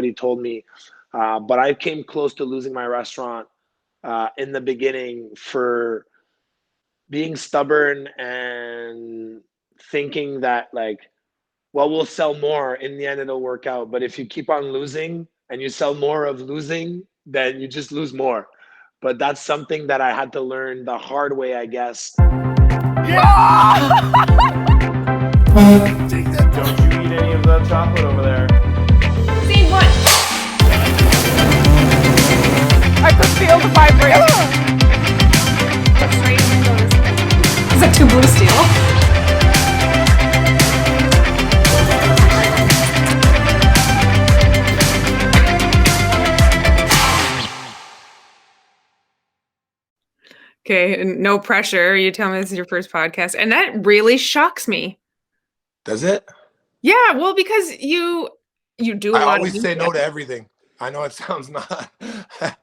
Nobody told me. But I came close to losing my restaurant in the beginning for being stubborn and thinking that like, well, we'll sell more. In the end, it'll work out. But if you keep on losing and you sell more of losing, then you just lose more. But that's something that I had to learn the hard way, I guess. Yeah! Don't you eat any of the chocolate over there. Scene one. I could feel the vibration. Is that too blue steel? Okay, no pressure. You tell me this is your first podcast, and that really shocks me. Does it? Yeah, well, because you do a lot. I always say no to everything. I know it sounds not. I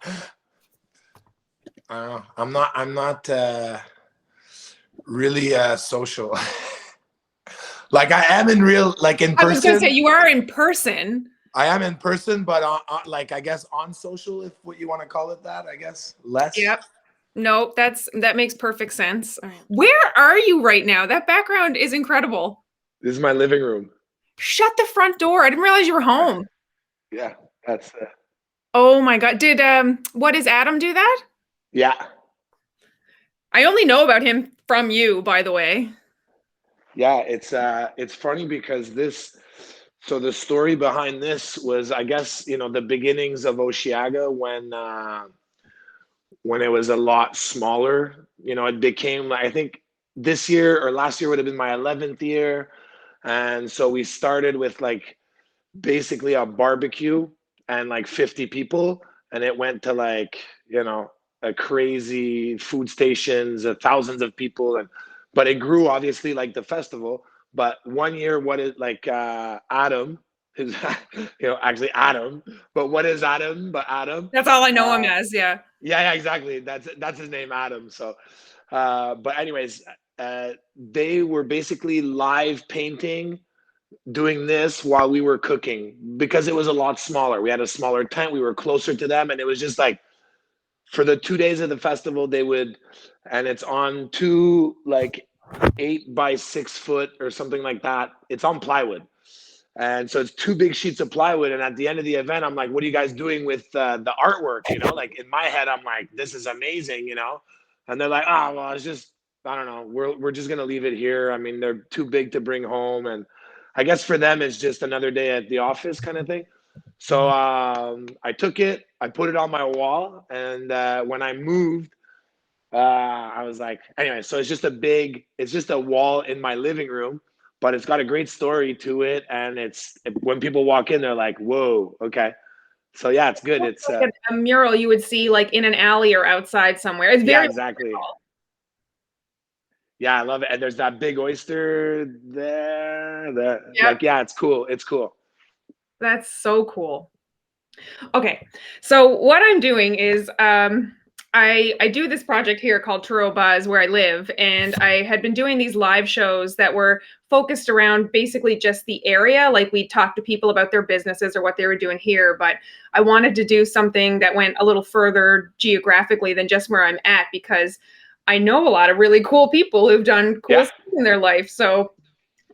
don't know. I'm not really social. Like I am in real, like in person. I was gonna say you are in person. I am in person, but like I guess on social, if what you want to call it that, I guess less. Yep. No, that makes perfect sense. Where are you right now? That background is incredible. This is my living room. Shut the front door. I didn't realize you were home. Yeah, that's Oh my God. Did what does Adam do that? Yeah. I only know about him from you, by the way. Yeah, it's funny because so the story behind this was, I guess, the beginnings of Osheaga when it was a lot smaller. It became, I think this year or last year would have been my 11th year. And so we started with like basically a barbecue and like 50 people. And it went to like, a crazy food stations, thousands of people. But it grew obviously like the festival. But one year, what is like Adam, who's actually Adam, but what is Adam but Adam? That's all I know him as, yeah. Yeah, exactly. That's his name, Adam. So, but anyways, they were basically live painting, doing this while we were cooking because it was a lot smaller. We had a smaller tent. We were closer to them, and it was just like for the 2 days of the festival, they would, and it's on two like 8 by 6 foot or something like that. It's on plywood. And so it's two big sheets of plywood. And at the end of the event, I'm like, what are you guys doing with the artwork? Like in my head, I'm like, this is amazing, And they're like, oh, well, it's just, I don't know. We're just going to leave it here. I mean, they're too big to bring home. And I guess for them, it's just another day at the office kind of thing. So I took it, I put it on my wall. And when I moved, I was like, anyway, so it's just a wall in my living room. But it's got a great story to it, and when people walk in, they're like, "Whoa, okay." So yeah, it's good. It's like a mural you would see like in an alley or outside somewhere. It's very exactly. Cool. Yeah, I love it. And there's that big oyster there. Like, yeah, it's cool. It's cool. That's so cool. Okay, so what I'm doing is I do this project here called Turo Buzz where I live, and I had been doing these live shows that were focused around basically just the area. Like we talked to people about their businesses or what they were doing here, but I wanted to do something that went a little further geographically than just where I'm at, because I know a lot of really cool people who've done cool stuff in their life. So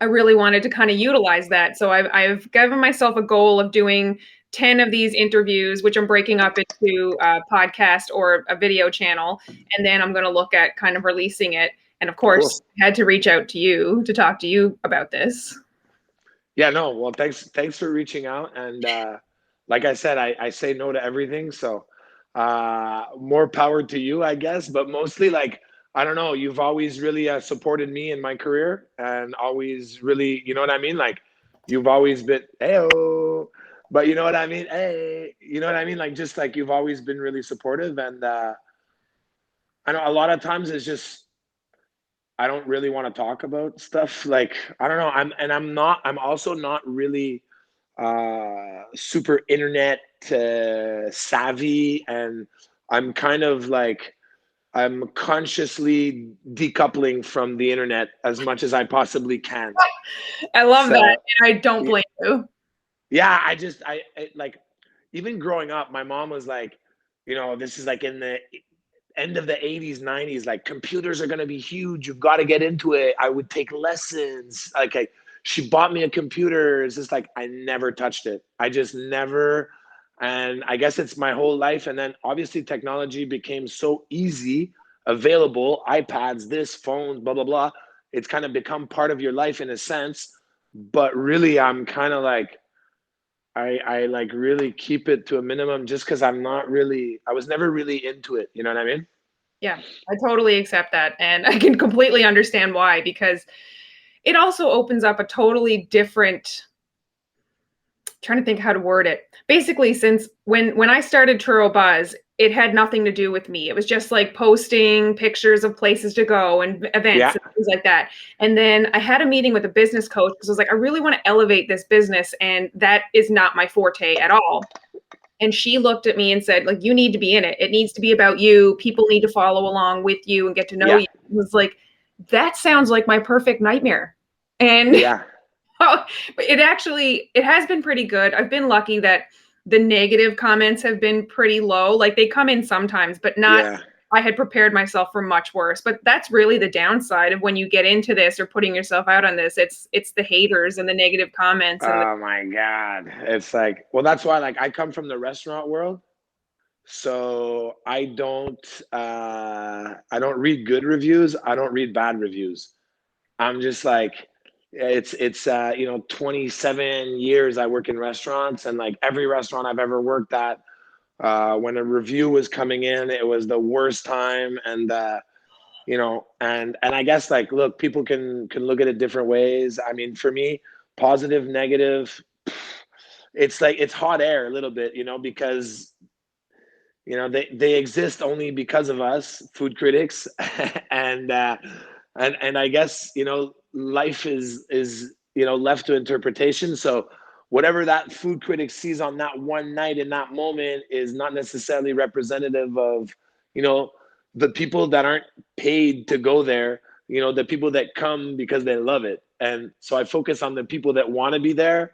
I really wanted to kind of utilize that. So I've given myself a goal of doing 10 of these interviews, which I'm breaking up into a podcast or a video channel. And then I'm going to look at kind of releasing it. And of course, I had to reach out to you to talk to you about this. Yeah, no, well, thanks for reaching out. And like I said, I say no to everything. So more power to you, I guess. But mostly, like, I don't know, you've always really supported me in my career and always really, you know what I mean? Like, you've always been, hey-oh. But you know what I mean? Hey, you know what I mean? Like, just like you've always been really supportive. And I know a lot of times it's just, I don't really want to talk about stuff. Like, I don't know. I'm also not really super internet savvy. And I'm kind of like, I'm consciously decoupling from the internet as much as I possibly can. I love that. And I don't blame you. Yeah, I like even growing up, my mom was like, this is like in the end of the 80s, 90s, like computers are going to be huge. You've got to get into it. I would take lessons. Okay. She bought me a computer. It's just like, I never touched it. I just never. And I guess it's my whole life. And then obviously technology became so easy, available, iPads, this, phones, blah, blah, blah. It's kind of become part of your life in a sense. But really, I'm kind of like, I like really keep it to a minimum just because I was never really into it. You know what I mean? Yeah, I totally accept that. And I can completely understand why, because it also opens up a totally different, trying to think how to word it. Basically, since when I started Truro Buzz, it had nothing to do with me. It was just like posting pictures of places to go and events Yeah. and things like that. And then I had a meeting with a business coach because I was like, I really want to elevate this business, and that is not my forte at all. And she looked at me and said, like, you need to be in it. It needs to be about you. People need to follow along with you and get to know Yeah. you. It was like, that sounds like my perfect nightmare. And Yeah. but it has been pretty good. I've been lucky that the negative comments have been pretty low. Like, they come in sometimes, but not, Yeah. I had prepared myself for much worse. But that's really the downside of when you get into this or putting yourself out on this. It's the haters and the negative comments and Oh my God. It's like, well, that's why, like, I come from the restaurant world. So I don't read good reviews. I don't read bad reviews. I'm just like, it's 27 years I work in restaurants, and like every restaurant I've ever worked at, when a review was coming in, it was the worst time. And and I guess, like, look, people can look at it different ways. I mean, for me, positive, negative, it's like it's hot air a little bit, because they exist only because of us, food critics. and and I guess, life is left to interpretation. So whatever that food critic sees on that one night in that moment is not necessarily representative of you know the people that aren't paid to go there, the people that come because they love it. And so I focus on the people that want to be there,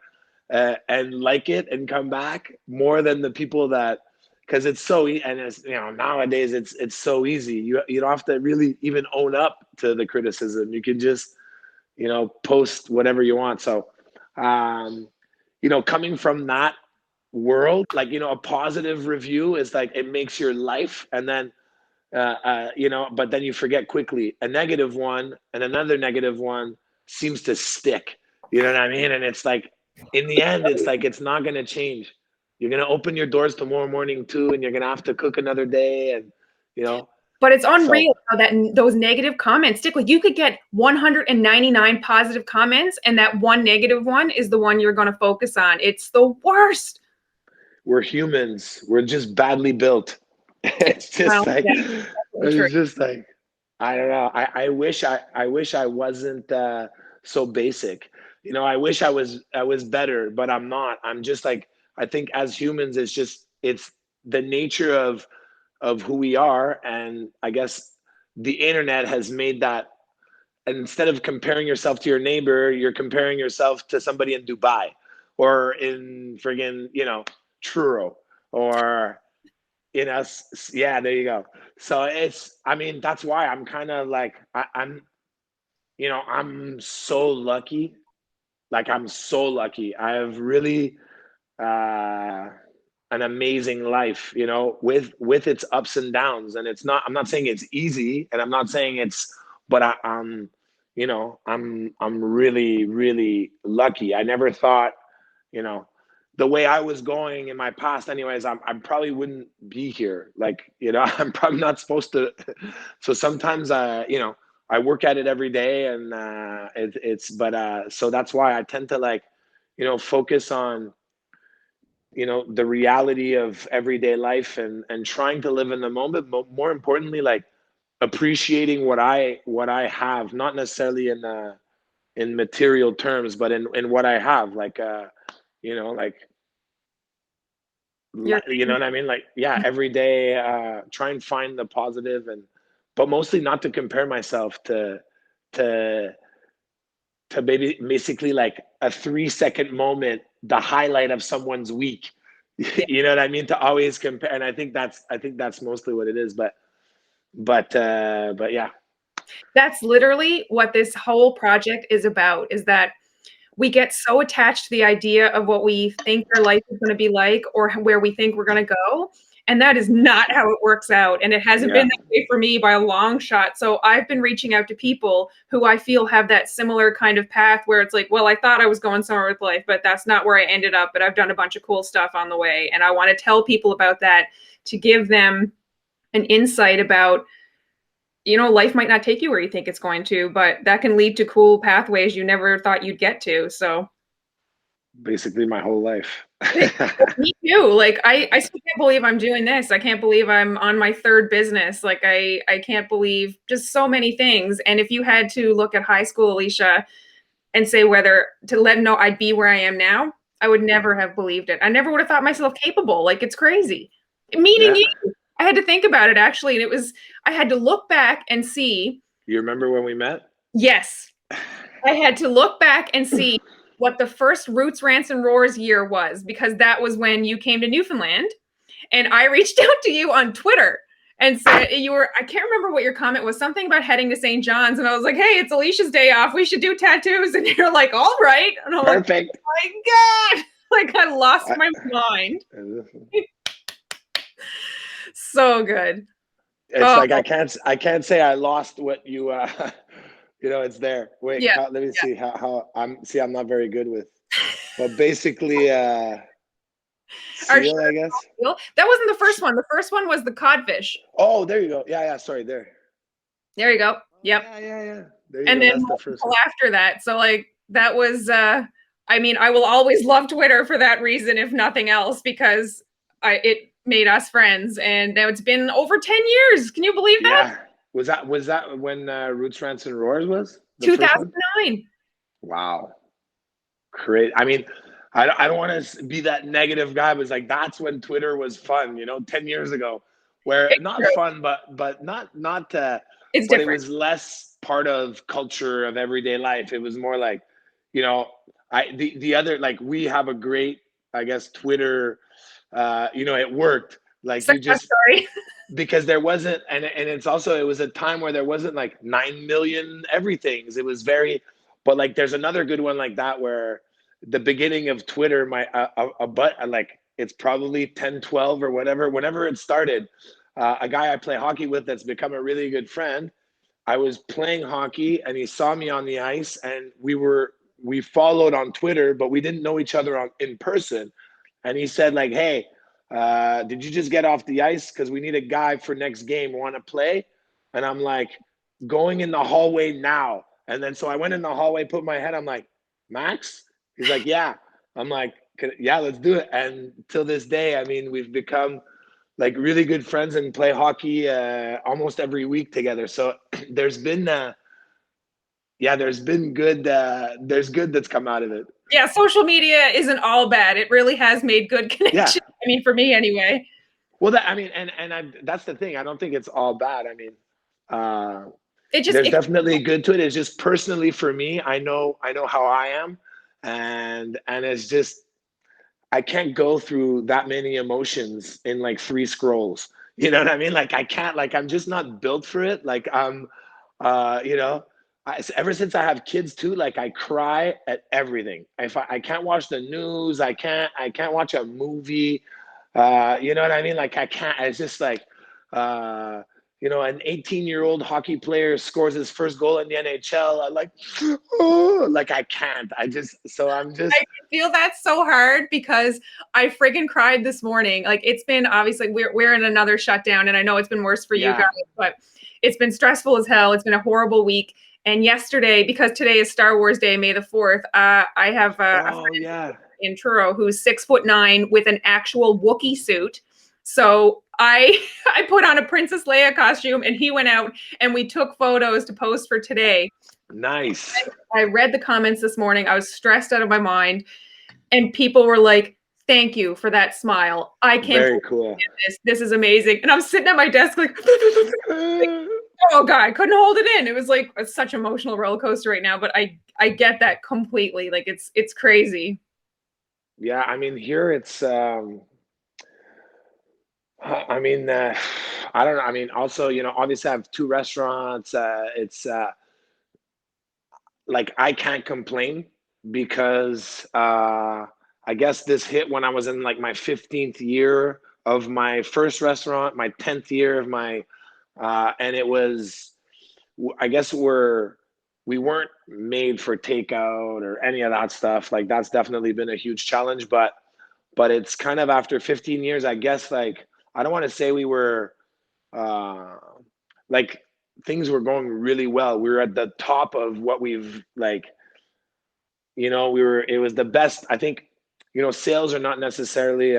and like it and come back, more than the people that, because it's and it's, nowadays it's so easy. You don't have to really even own up to the criticism. You can just post whatever you want. So coming from that world, like, a positive review is like, it makes your life. And then but then you forget quickly. A negative one and another negative one seems to stick. You know what I mean? And it's like, in the end, it's like, it's not going to change. You're going to open your doors tomorrow morning too, and you're going to have to cook another day. And, but it's so unreal how those negative comments stick. Like, you could get 199 positive comments, and that one negative one is the one you're going to focus on. It's the worst. we're humans. We're just badly built. It's just Well, like, yeah, true. it's just like, I don't know. I wish I wasn't so basic. I wish I was better, but I'm not. I'm just like, I think as humans, it's the nature of who we are. And I guess the internet has made that, instead of comparing yourself to your neighbor, you're comparing yourself to somebody in Dubai, or in friggin', Truro, or yeah, there you go. So I mean, that's why I'm kind of like, I'm so lucky. Like, I'm so lucky. I have really an amazing life, with its ups and downs. And I'm not saying it's easy, and I'm not saying but I'm really, really lucky. I never thought, you know, the way I was going in my past, anyways, I probably wouldn't be here. Like, I'm probably not supposed to. So sometimes, I work at it every day, and but so that's why I tend to, like, focus on, the reality of everyday life, and trying to live in the moment. But more importantly, like, appreciating what I have, not necessarily in material terms, but in what I have, like, like, You're you know what I mean? Like, yeah, every day, try and find the positive, but mostly not to compare myself to basically like a 3-second moment, the highlight of someone's week. You know what I mean? To always compare, and I think that's mostly what it is. But yeah, That's literally what this whole project is about, is that we get so attached to the idea of what we think our life is going to be like or where we think we're going to go. And that is not how it works out. And it hasn't yeah, been that way for me by a long shot. So I've been reaching out to people who I feel have that similar kind of path where it's like, well, I thought I was going somewhere with life, but that's not where I ended up. But I've done a bunch of cool stuff on the way. And I want to tell people about that to give them an insight about, life might not take you where you think it's going to, but that can lead to cool pathways you never thought you'd get to. So basically my whole life. me too. Like I still can't believe I'm doing this. I can't believe I'm on my third business. Like I can't believe just so many things. And if you had to look at high school Alicia and say whether to let know I'd be where I am now, I would never have believed it. I never would have thought myself capable. Like it's crazy. Meeting Yeah. you, I had to think about it actually. And I had to look back and see. You remember when we met? Yes. I had to look back and see what the first Roots, Rants, and Roars year was, because that was when you came to Newfoundland. And I reached out to you on Twitter and said I can't remember what your comment was, something about heading to St. John's. And I was like, hey, it's Alicia's day off. We should do tattoos. And you're like, all right. And I'm Perfect. like, oh my God. Like I lost my mind. So good. It's like I can't say I lost what you it's there. Wait, Yeah, let me see how I'm not very good with, but basically seal, I guess. That wasn't the first one. The first one was the codfish. Oh, there you go. Yeah, sorry, there. There you go. Yep. Yeah. There you And go. then That's the first one. after that. So like that was I will always love Twitter for that reason, if nothing else, because it made us friends. And now it's been over 10 years. Can you believe that? Yeah. Was that when Roots, Rants, and Roars was? The 2009. Wow. Great. I mean, I don't want to be that negative guy, but it's like that's when Twitter was fun, 10 years ago, where It's not true. fun, but not It's but different. it was less part of culture of everyday life. It was more like, the other, like, we have a great, I guess, Twitter, it worked. Like you Success just, story. because there wasn't, and it was a time where there wasn't like 9 million everythings. It was very, but like there's another good one like that where the beginning of Twitter, like it's probably 10, 12 or whatever, whenever it started, a guy I play hockey with that's become a really good friend. I was playing hockey and he saw me on the ice, and we followed on Twitter, but we didn't know each other in person. And he said like, hey, did you just get off the ice? Because we need a guy for next game. Want to play? And I'm like, going in the hallway now. And then so I went in the hallway, put my head. I'm like, Max? He's like, yeah. I'm like, yeah, let's do it. And till this day, I mean, we've become like really good friends and play hockey almost every week together. So there's been there's good that's come out of it. Yeah, social media isn't all bad. It really has made good connections. Yeah. I mean, for me anyway. Well, that's the thing. I don't think it's all bad. I mean, there's It definitely good to it. It's just personally for me, I know how I am, and it's just I can't go through that many emotions in like 3 scrolls. You know what I mean? Like I can't. Like I'm just not built for it. Like ever since I have kids too, like I cry at everything. If I can't watch the news, I can't watch a movie. You know what I mean? Like I can't. It's just like, an 18-year-old hockey player scores his first goal in the NHL. I like, oh, like I can't. I'm just. I feel that's so hard because I friggin' cried this morning. Like it's been obviously we're in another shutdown, and I know it's been worse for you guys, but it's been stressful as hell. It's been a horrible week. And yesterday, because today is Star Wars Day, May the 4th, I have a friend in Truro who's 6'9" with an actual Wookiee suit. So I put on a Princess Leia costume, and he went out and we took photos to post for today. Nice. I read the comments this morning. I was stressed out of my mind, and people were like, "Thank you for that smile. I can't Very cool. This is amazing." And I'm sitting at my desk like, oh God, I couldn't hold it in. It was like such an emotional roller coaster right now, but I get that completely. Like it's crazy. Yeah, I mean here it's I mean, I don't know. I mean, also, obviously I have two restaurants. It's like I can't complain because I guess this hit when I was in like my 15th year of my first restaurant, my 10th year of my, and it was, I guess we weren't made for takeout or any of that stuff. Like that's definitely been a huge challenge, but it's kind of after 15 years, I guess. Like I don't want to say we were uh, like things were going really well. We were at the top of what we've like, it was the best. I think, sales are not necessarily,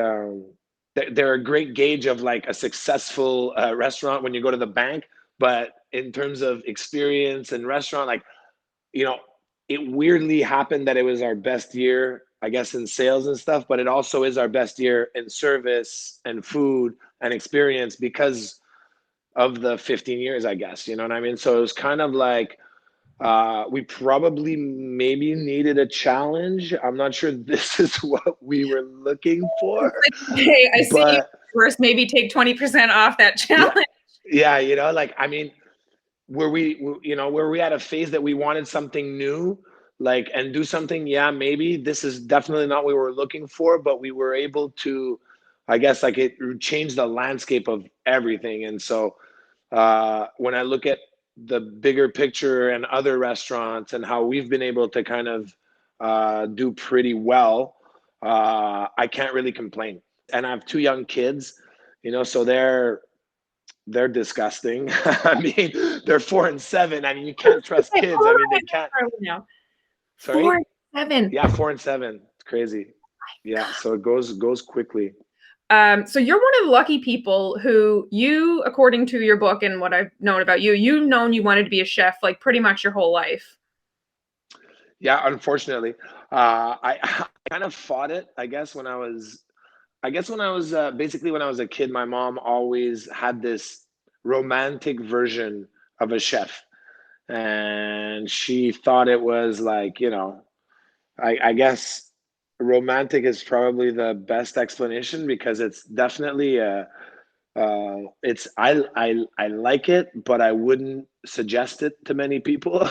they're a great gauge of like a successful restaurant when you go to the bank. But in terms of experience and restaurant, like, you know, it weirdly happened that it was our best year, I guess, in sales and stuff, but it also is our best year in service and food and experience because of the 15 years, I guess. You know what I mean? So it was kind of like we probably maybe needed a challenge. I'm not sure this is what we were looking for, Hey, I see you but first. Maybe take 20% off that yeah, challenge. yeah, like I mean, were we at a phase that we wanted something new, like and do something? Yeah, maybe this is definitely not what we were looking for, but we were able to, I guess, like it changed the landscape of everything. And so when I look at the bigger picture and other restaurants and how we've been able to kind of do pretty well, I can't really complain. And I have two young kids, so they're disgusting. I mean, they're 4 and 7. I mean, you can't trust Okay, kids. hold I on mean, they can't. now. Sorry? 4 7. Yeah, 4 and 7. It's crazy. Yeah, so it goes quickly. So you're one of the lucky people who you, according to your book and what I've known about you, you've known you wanted to be a chef like pretty much your whole life. Yeah, unfortunately, I kind of fought it. I guess when I was basically when I was a kid, my mom always had this romantic version of a chef, and she thought it was like, I guess romantic is probably the best explanation because it's definitely it's I like it, but I wouldn't suggest it to many people.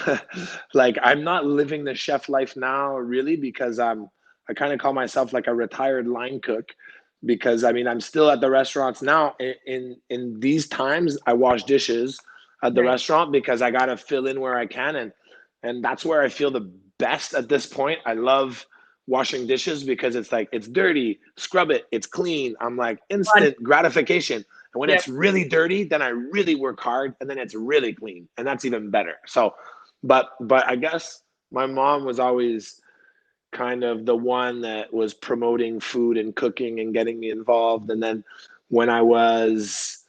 Like I'm not living the chef life now really because I kind of call myself like a retired line cook because I mean I'm still at the restaurants now. In these times, I wash dishes at the Right. restaurant because I gotta fill in where I can, and that's where I feel the best at this point. I love washing dishes because it's like it's dirty, scrub it, it's clean. I'm like Fun. instant gratification. And when Yep. it's really dirty, then I really work hard and then it's really clean. And that's even better. So but I guess my mom was always kind of the one that was promoting food and cooking and getting me involved. And then when I was,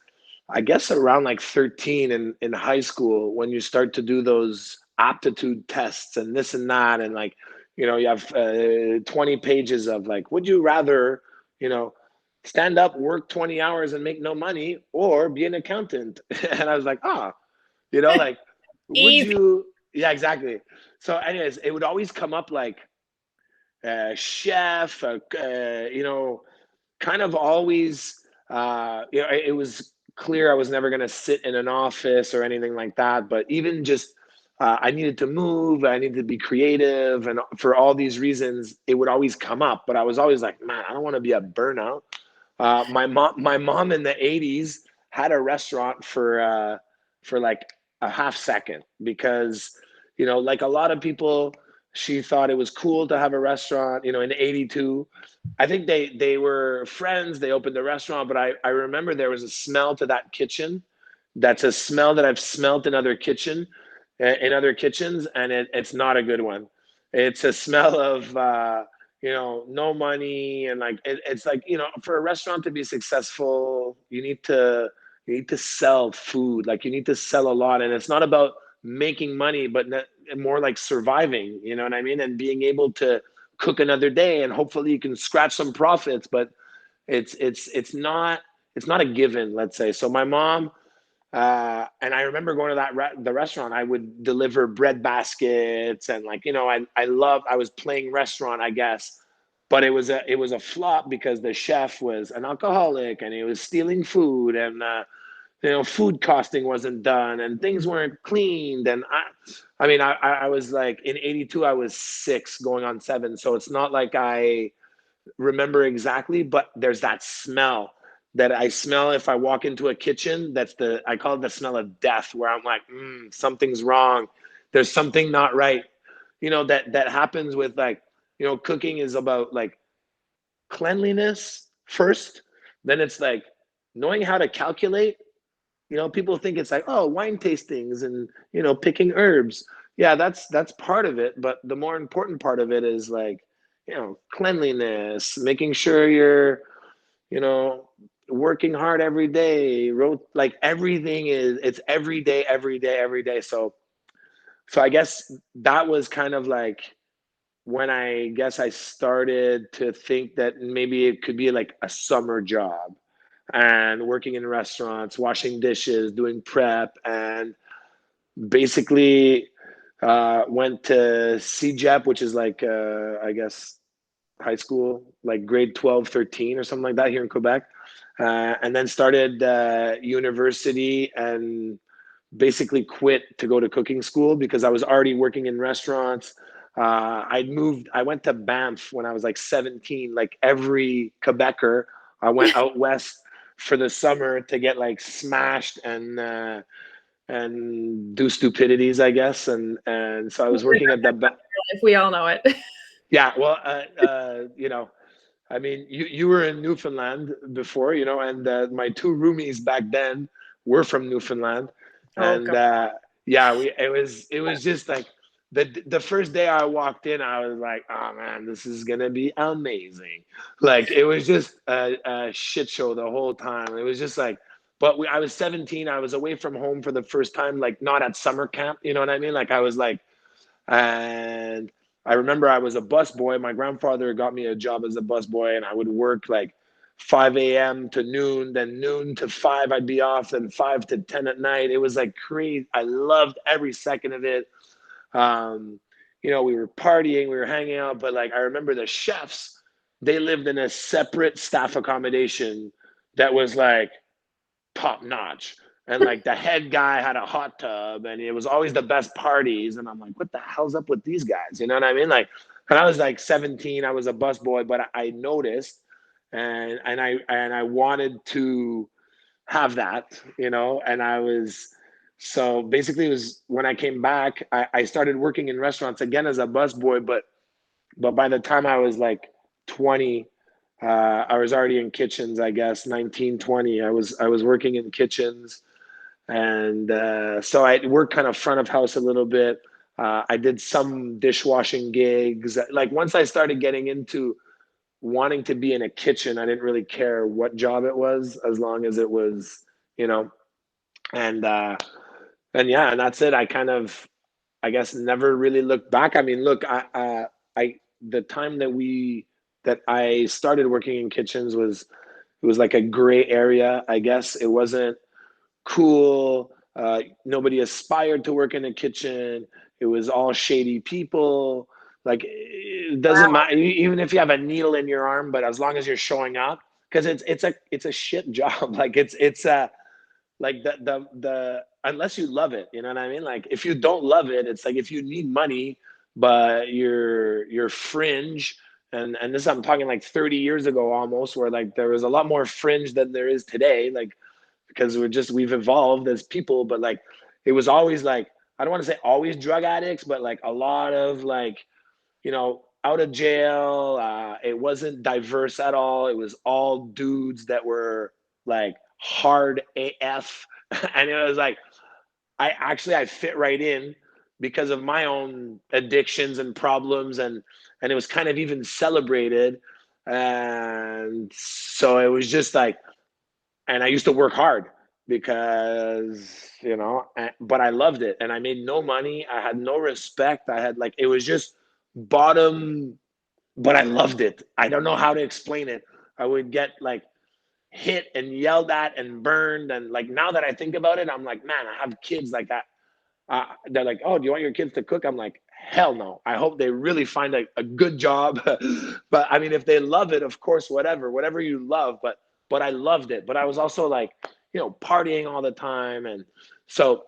I guess around like 13 in high school, when you start to do those aptitude tests and this and that, and like, you have 20 pages of like, would you rather, you know, stand up, work 20 hours and make no money or be an accountant? And I was like, like, would Easy. you? Yeah, exactly. So, anyways, it would always come up like chef, kind of always, it was clear I was never going to sit in an office or anything like that. But even just, I needed to move, I needed to be creative. And for all these reasons, it would always come up. But I was always like, man, I don't want to be a burnout. My mom in the 80s had a restaurant for like a half second because, like a lot of people, she thought it was cool to have a restaurant, in 82. I think they were friends. They opened the restaurant, but I remember there was a smell to that kitchen. That's a smell that I've smelt in other kitchens, and it's not a good one. It's a smell of no money, and like it's like for a restaurant to be successful, you need to sell food. Like you need to sell a lot, and it's not about making money, but more like surviving. You know what I mean? And being able to cook another day, and hopefully you can scratch some profits. But it's not a given, let's say. So my mom, and I remember going to the restaurant. I would deliver bread baskets, and like I was playing restaurant, I guess. but it was a flop because the chef was an alcoholic and he was stealing food, and food costing wasn't done and things weren't cleaned. And I mean, I was like in '82, I was 6 going on 7. So it's not like I remember exactly, but there's that smell that I smell if I walk into a kitchen. I call it the smell of death, where I'm like, something's wrong. There's something not right. That happens with like, cooking is about like cleanliness first. Then it's like knowing how to calculate. People think it's like, oh, wine tastings and, picking herbs. Yeah, that's part of it. But the more important part of it is like, cleanliness, making sure you're, you know, working hard every day. Like everything it's every day, every day, every day. So I guess that was kind of like when I started to think that maybe it could be like a summer job, and working in restaurants, washing dishes, doing prep, and basically went to CJEP, which is like, I guess, high school, like grade 12, 13 or something like that here in Quebec. And then started university and basically quit to go to cooking school because I was already working in restaurants. I went to Banff when I was like 17, like every Quebecer. I went out west for the summer to get like smashed and do stupidities, I guess. And so I was working at the, If we all know it. yeah, well, I mean, you were in Newfoundland before, and my 2 roomies back then were from Newfoundland, Oh and God. yeah, it was just like the first day I walked in, I was like, oh man, this is gonna be amazing. Like it was just a shit show the whole time. It was just like, but I was 17, I was away from home for the first time, like not at summer camp, you know what I mean? Like I was like, and I remember I was a bus boy. My grandfather got me a job as a bus boy, and I would work like 5 a.m. to noon, then noon to 5, I'd be off, then 5 to 10 at night. It was like crazy. I loved every second of it. Um, we were partying, we were hanging out, but like I remember the chefs, they lived in a separate staff accommodation that was like top notch. And like the head guy had a hot tub, and it was always the best parties. And I'm like, what the hell's up with these guys? You know what I mean? Like, and I was like 17, I was a busboy, but I noticed, and I wanted to have that, and so basically it was when I came back, I started working in restaurants again as a busboy, but by the time I was like 20, I was already in kitchens, I guess, 19, 20. I was working in kitchens. And so I worked kind of front of house a little bit. I did some dishwashing gigs. Like once I started getting into wanting to be in a kitchen, I didn't really care what job it was, as long as it was, and and yeah, and that's it. I kind of, I guess, never really looked back. I mean, look, I the time that I started working in kitchens was like a gray area, I guess. It wasn't cool. Nobody aspired to work in a kitchen. It was all shady people. Like it doesn't matter, even if you have a needle in your arm, but as long as you're showing up, because it's a shit job. Like it's like the unless you love it, you know what I mean? Like if you don't love it, it's like if you need money, but you're fringe. And this, I'm talking like 30 years ago almost, where like there was a lot more fringe than there is today. Like because we've evolved as people, but like it was always like, I don't want to say always drug addicts, but like a lot of like, out of jail. It wasn't diverse at all. It was all dudes that were like hard AF. And it was like, I fit right in because of my own addictions and problems, and it was kind of even celebrated. And so it was just like, and I used to work hard because, but I loved it, and I made no money. I had no respect. I had like, it was just bottom, but I loved it. I don't know how to explain it. I would get like hit and yelled at and burned. And like, now that I think about it, I'm like, man, I have kids like that. They're like, oh, do you want your kids to cook? I'm like, hell no. I hope they really find a good job. But I mean, if they love it, of course, whatever you love. But I loved it. But I was also like, partying all the time, and so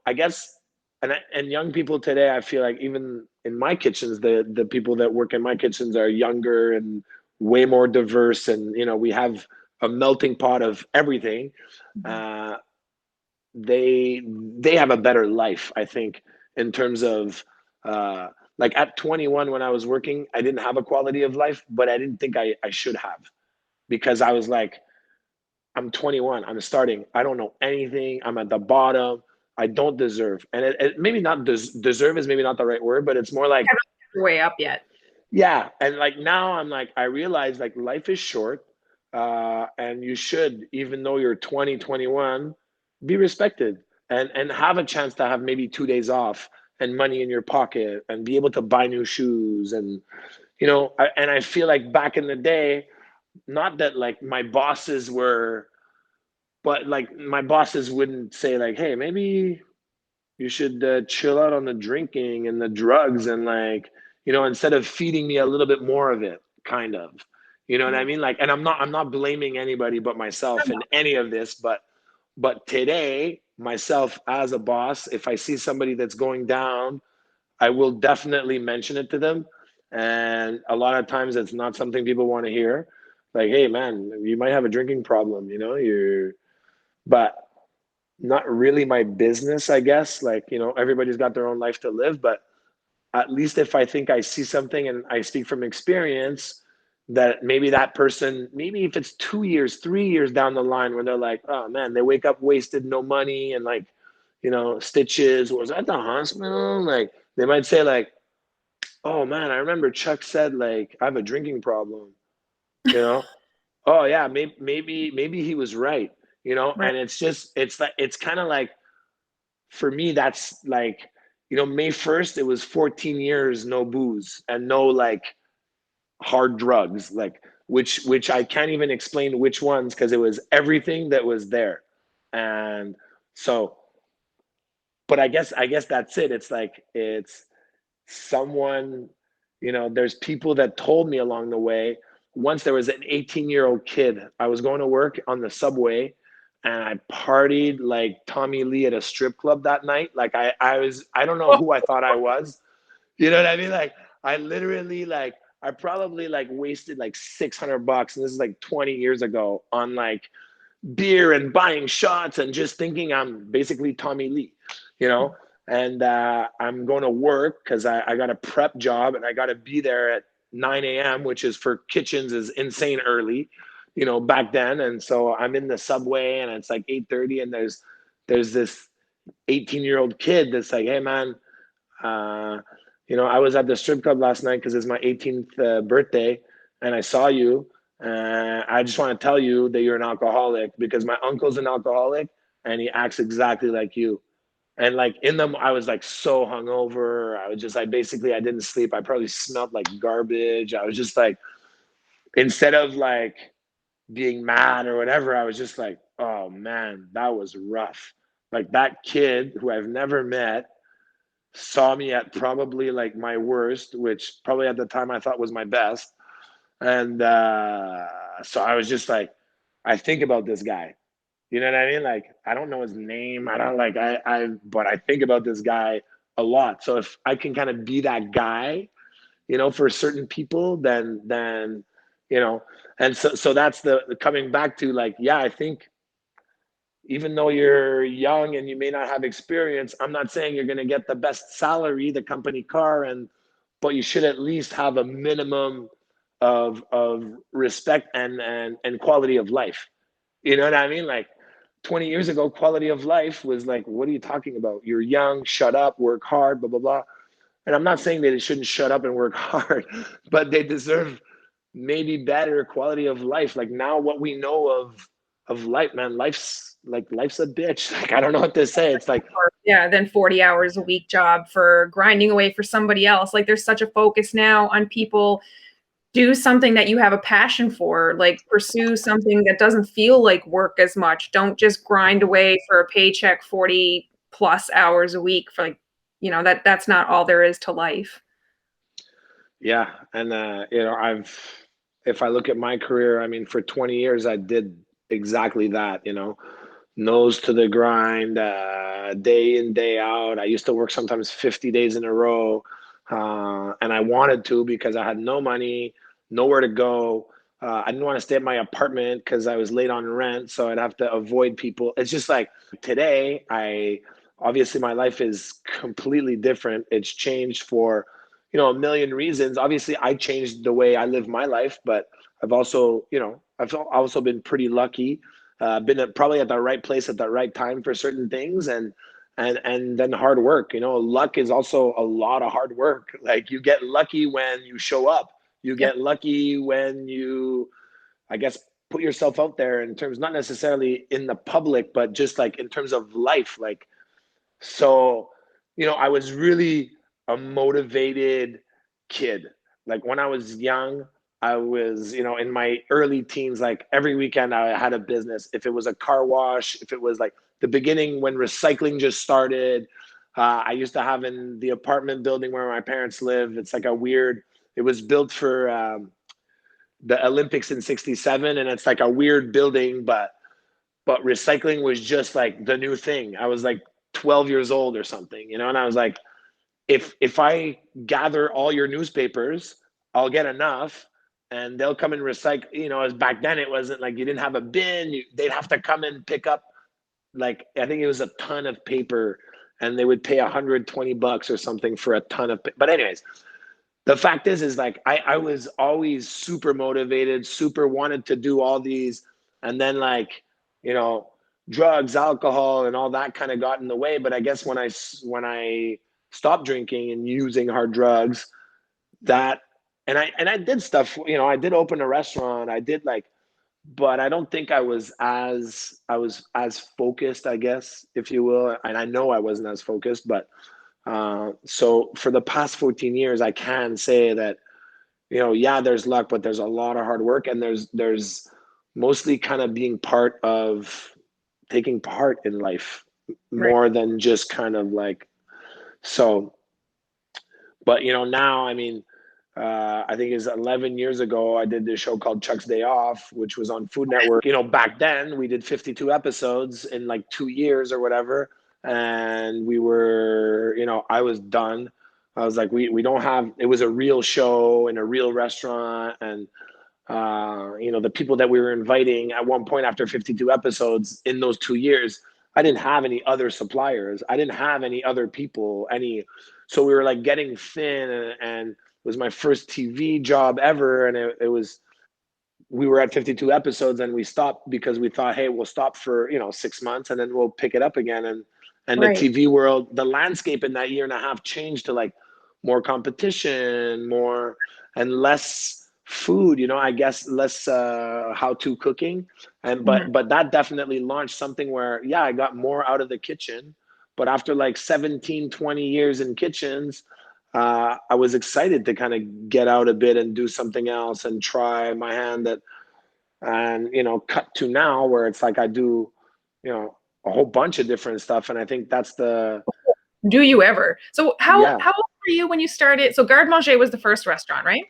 I guess, and young people today, I feel like even in my kitchens, the people that work in my kitchens are younger and way more diverse, and we have a melting pot of everything. Uh, they have a better life, I think, in terms of like at 21 when I was working, I didn't have a quality of life, but I didn't think I should have, because I was like, I'm 21, I'm starting, I don't know anything, I'm at the bottom, I don't deserve. And it maybe not deserve is maybe not the right word, but it's more like, Way up yet. yeah. And like now I'm like, I realize like life is short, and you should, even though you're 20, 21, be respected and have a chance to have maybe 2 days off and money in your pocket and be able to buy new shoes. And and I feel like back in the day, not that like my bosses were, but like my bosses wouldn't say like, hey, maybe you should chill out on the drinking and the drugs, and like, instead of feeding me a little bit more of it, kind of, what I mean? Like, and I'm not blaming anybody but myself in any of this, but today, myself as a boss, if I see somebody that's going down, I will definitely mention it to them. And a lot of times it's not something people want to hear. Like, hey man, you might have a drinking problem, but not really my business, I guess. Like, everybody's got their own life to live, but at least if I think I see something and I speak from experience, that maybe that person, maybe if it's 2 years, 3 years down the line where they're like, oh man, they wake up wasted, no money, and like, stitches, was at the hospital. Like, they might say like, oh man, I remember Chuck said like, I have a drinking problem, you know? Oh yeah, maybe he was right, Right. and it's like, it's kind of like, for me, that's like, May 1st, it was 14 years, no booze and no like hard drugs, like, which I can't even explain which ones, because it was everything that was there. And so, but I guess that's it. It's like, it's someone, there's people that told me along the way. Once there was an 18-year-old kid, I was going to work on the subway, and I partied like Tommy Lee at a strip club that night. Like, I don't know who I thought I was. You know what I mean? Like, I literally, like, I probably like wasted like $600, and this is like 20 years ago, on like beer and buying shots and just thinking I'm basically Tommy Lee, you know? And I'm going to work because I got a prep job, and I got to be there at 9 a.m., which is for kitchens is insane early, back then. And so I'm in the subway, and it's like 8:30, and there's this 18-year-old kid that's like, hey man, I was at the strip club last night because it's my 18th birthday, and I saw you. I just want to tell you that you're an alcoholic, because my uncle's an alcoholic, and he acts exactly like you. And like in them, I was like so hungover. I didn't sleep. I probably smelled like garbage. I was just like, instead of like being mad or whatever, I was just like, oh man, that was rough. Like, that kid who I've never met saw me at probably like my worst, which probably at the time I thought was my best. And so I was just like, I think about this guy. You know what I mean? Like, I don't know his name. I don't like, but I think about this guy a lot. So if I can kind of be that guy, for certain people, then, you know, and so that's the coming back to like, yeah, I think even though you're young and you may not have experience, I'm not saying you're going to get the best salary, the company car, but you should at least have a minimum of respect and quality of life. You know what I mean? Like, 20 years ago, quality of life was like, what are you talking about? You're young, shut up, work hard, blah, blah, blah. And I'm not saying that they shouldn't shut up and work hard, but they deserve maybe better quality of life. Like, now what we know of life, man, life's a bitch. Like, I don't know what to say. It's like, Yeah, then 40 hours a week job for grinding away for somebody else. Like, there's such a focus now on people. Do something that you have a passion for, like pursue something that doesn't feel like work as much. Don't just grind away for a paycheck 40 plus hours a week for like, you know, that's not all there is to life. Yeah, and you know, if I look at my career, I mean, for 20 years I did exactly that, you know, nose to the grind, day in, day out. I used to work sometimes 50 days in a row, and I wanted to because I had no money, nowhere to go. I didn't want to stay at my apartment because I was late on rent, so I'd have to avoid people. It's just like today, I obviously my life is completely different. It's changed for, you know, a million reasons. Obviously, I changed the way I live my life, but I've also, you know, I've also been pretty lucky, been probably at the right place at the right time for certain things, and then hard work. You know, luck is also a lot of hard work. Like you get lucky when you show up. You Yep. get lucky when you, I guess, put yourself out there in terms not necessarily in the public, but just like in terms of life. Like so, you know, I was really a motivated kid. Like when I was young, I was, you know, in my early teens, like every weekend I had a business. If it was a car wash, if it was like the beginning when recycling just started, I used to have in the apartment building where my parents live. It's like a weird, it was built for the Olympics in '67, and it's like a weird building, but recycling was just like the new thing. I was like 12 years old or something, you know, and I was like, if I gather all your newspapers, I'll get enough and they'll come and recycle, you know, as back then it wasn't like you didn't have a bin, they'd have to come and pick up like I think it was a ton of paper and they would pay $120 or something for a ton of but anyways, the fact is like I was always super motivated, super wanted to do all these, and then like, you know, drugs, alcohol, and all that kind of got in the way. But I guess when I stopped drinking and using hard drugs, that and I did stuff, you know, I did open a restaurant, I did like, but I don't think I was as focused, I guess, if you will, and I know I wasn't as focused, but so for the past 14 years, I can say that, you know, yeah, there's luck, but there's a lot of hard work, and there's mostly kind of being part of taking part in life Right. more than just kind of like so. But you know, now I mean, I think it's 11 years ago I did this show called Chuck's Day Off, which was on Food Network. You know, back then we did 52 episodes in like 2 years or whatever, and we were, you know, I was done. I was like, we don't have. It was a real show in a real restaurant, and you know, the people that we were inviting at one point after 52 episodes in those 2 years, I didn't have any other suppliers. I didn't have any other people, so we were like getting thin, and it was my first TV job ever. And it was, we were at 52 episodes and we stopped because we thought, hey, we'll stop for, you know, 6 months and then we'll pick it up again. And the Right. TV world, the landscape in that year and a half changed to like more competition, more and less food, you know, I guess less how-to cooking. And Mhm. but that definitely launched something where, yeah, I got more out of the kitchen. But after like 17, 20 years in kitchens, I was excited to kind of get out a bit and do something else and try my hand at, and you know, cut to now where it's like I do, you know, a whole bunch of different stuff, and I think that's the Do you ever? So yeah, how old were you when you started? So Garde Manger was the first restaurant, right?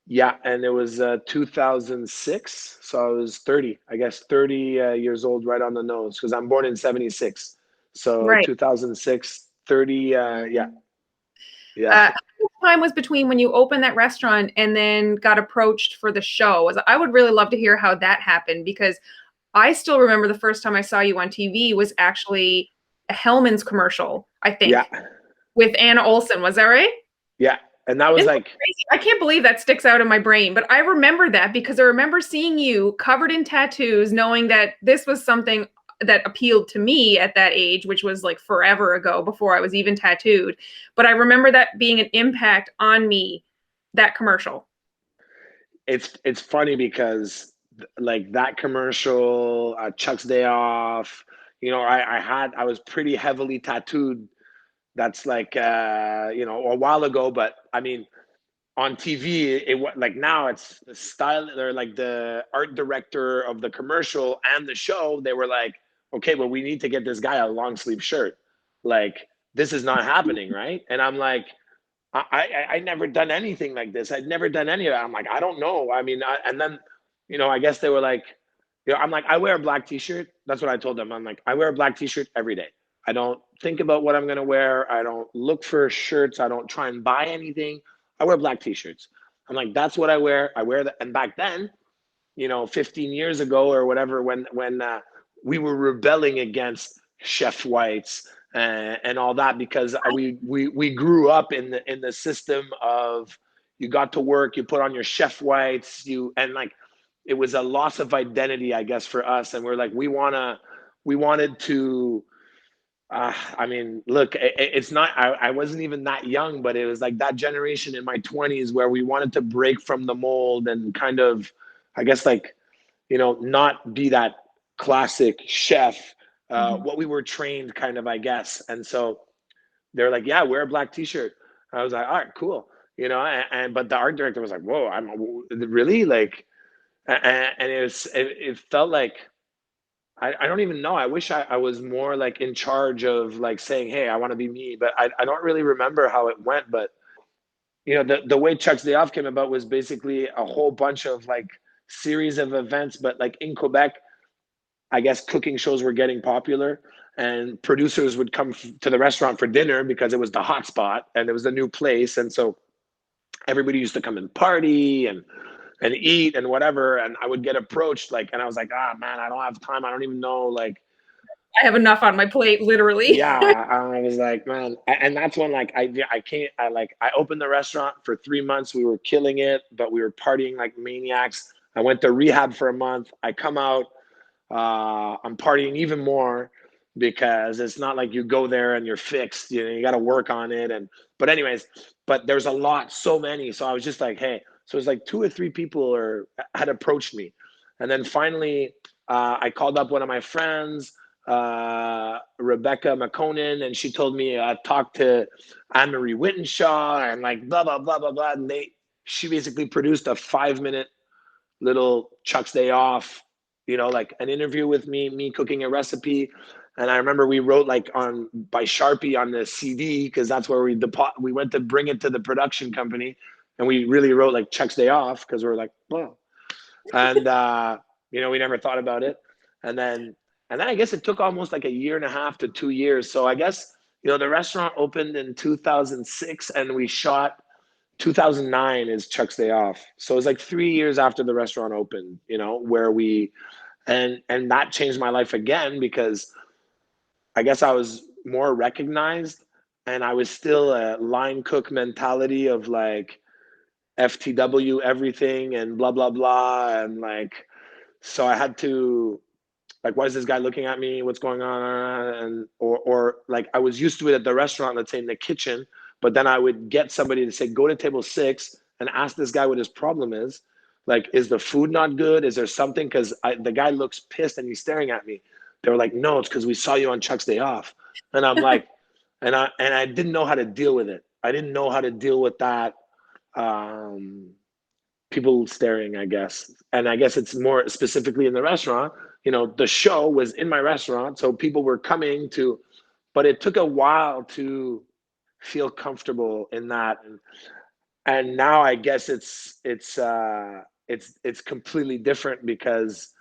yeah, and it was 2006, so I was 30, I guess 30 years old, right on the nose, because I'm born in '76, so Right. 2006, 30, yeah, yeah, How much time was between when you opened that restaurant and then got approached for the show? I would really love to hear how that happened because I still remember the first time I saw you on TV was actually a Hellman's commercial, I yeah, think, with Anna Olson. Was that right? yeah, and that was Isn't that like crazy? I can't believe that sticks out in my brain, but I remember that because I remember seeing you covered in tattoos, knowing that this was something that appealed to me at that age, which was like forever ago before I was even tattooed. But I remember that being an impact on me, that commercial. it's funny because like that commercial, Chuck's Day Off, you know, I was pretty heavily tattooed. That's like you know, a while ago, but I mean, on TV, it was like now it's the style or like the art director of the commercial and the show. They were like, okay, but we need to get this guy a long sleeve shirt. Like this is not happening, right? And I'm like, I never done anything like this. I'd never done any of that. I'm like, I don't know. I mean, and then, I guess they were like, I'm like, I wear a black t-shirt. That's what I told them. I'm like, I wear a black t-shirt every day. I don't think about what I'm going to wear. I don't look for shirts. I don't try and buy anything. I wear black t-shirts. I'm like, that's what I wear. I wear that. And back then, 15 years ago or whatever, when we were rebelling against chef whites and all that, because we grew up in the system of, you got to work, you put on your chef whites, and like, it was a loss of identity, I guess, for us. And we're like, we wanted to, I mean, look, it's not, I wasn't even that young, but it was like that generation in my 20s where we wanted to break from the mold and kind of, I guess, like, not be that classic chef, what we were trained kind of, I guess. And so they're like, yeah, wear a black t-shirt. I was like, all right, cool. But the art director was like, whoa, I'm really like, and it felt like, I don't even know. I wish I was more like in charge of like saying, hey, I want to be me, but I don't really remember how it went. But the way Chuck's Day Off came about was basically a whole bunch of like series of events, but like in Quebec, I guess cooking shows were getting popular, and producers would come to the restaurant for dinner because it was the hot spot and it was a new place. And so everybody used to come and party and eat and whatever. And I would get approached like, and I was like, ah, man, I don't have time. I don't even know. Like, I have enough on my plate, literally. yeah, I was like, man, and that's when like I can't, I opened the restaurant for 3 months. We were killing it, but we were partying like maniacs. I went to rehab for a month. I come out, I'm partying even more, because it's not like you go there and you're fixed. You got to work on it. But anyways, but there's a lot, so many. So I was just like, hey, so it's like 2 or 3 people had approached me, and then finally, I called up one of my friends, Rebecca McConan, and she told me I talked to Anne-Marie Wittenshaw and like blah blah blah blah blah, and she basically produced a 5-minute little Chuck's Day Off, like an interview with me cooking a recipe. And I remember we wrote like by Sharpie on the CD, because that's where we went to bring it to the production company, and we really wrote like Chuck's Day Off, because we are like, well, and we never thought about it. And then I guess it took almost like a year and a half to 2 years. So I guess the restaurant opened in 2006, and we shot 2009 is Chuck's Day Off. So it was like 3 years after the restaurant opened, where and that changed my life again, because I guess I was more recognized, and I was still a line cook mentality of like FTW everything and blah, blah, blah. And like, so I had to, like, why is this guy looking at me? What's going on? And or like, I was used to it at the restaurant, let's say in the kitchen, but then I would get somebody to say, go to table 6 and ask this guy what his problem is. Like, is the food not good? Is there something? Because the guy looks pissed and he's staring at me. They were like, no, it's because we saw you on Chuck's Day Off. And I'm like, and I didn't know how to deal with it. I didn't know how to deal with that. People staring, I guess. And I guess it's more specifically in the restaurant. The show was in my restaurant, so people were coming to, but it took a while to feel comfortable in that. And now I guess it's completely different, because